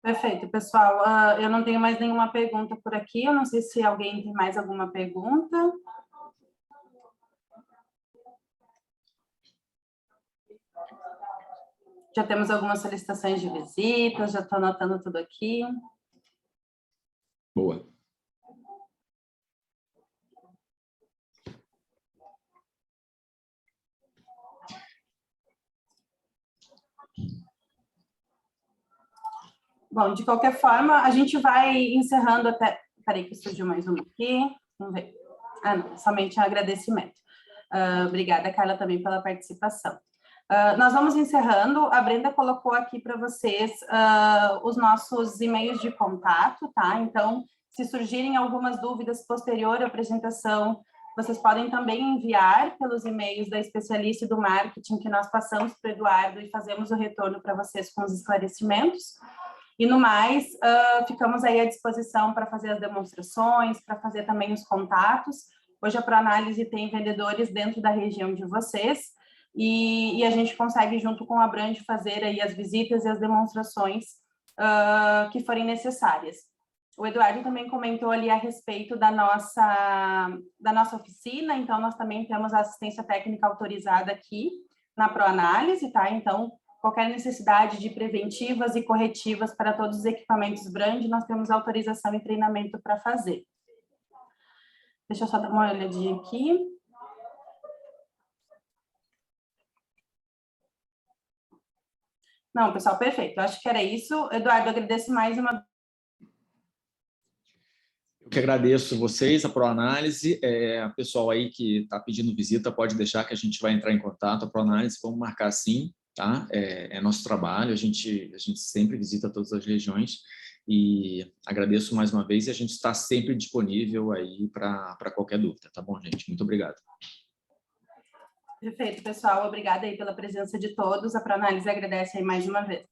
Perfeito, pessoal. Eu não tenho mais nenhuma pergunta por aqui. Eu não sei se alguém tem mais alguma pergunta. Já temos algumas solicitações de visitas, já estou anotando tudo aqui. Boa. Bom, de qualquer forma, a gente vai encerrando até... Peraí que surgiu mais uma aqui. Vamos ver. Não, somente um agradecimento. Obrigada, Carla, também pela participação. Nós vamos encerrando. A Brenda colocou aqui para vocês os nossos e-mails de contato, tá? Então, se surgirem algumas dúvidas posterior à apresentação, vocês podem também enviar pelos e-mails da especialista do marketing que nós passamos para o Eduardo e fazemos o retorno para vocês com os esclarecimentos. E no mais, ficamos aí à disposição para fazer as demonstrações, para fazer também os contatos. Hoje a Proanálise tem vendedores dentro da região de vocês e a gente consegue, junto com a Brand, fazer aí as visitas e as demonstrações que forem necessárias. O Eduardo também comentou ali a respeito da nossa oficina, então nós também temos a assistência técnica autorizada aqui na Proanálise, tá? Então, qualquer necessidade de preventivas e corretivas para todos os equipamentos Brand, nós temos autorização e treinamento para fazer. Deixa eu só dar uma olhadinha aqui. Não, pessoal, perfeito. Eu acho que era isso. Eduardo, agradeço mais uma. Eu que agradeço vocês, a Proanálise. Pessoal aí que está pedindo visita, pode deixar que a gente vai entrar em contato. A Proanálise, vamos marcar sim, tá? É nosso trabalho, a gente sempre visita todas as regiões e agradeço mais uma vez e a gente está sempre disponível aí para qualquer dúvida, tá bom, gente? Muito obrigado. Perfeito, pessoal. Obrigada aí pela presença de todos. A Proanálise agradece aí mais uma vez.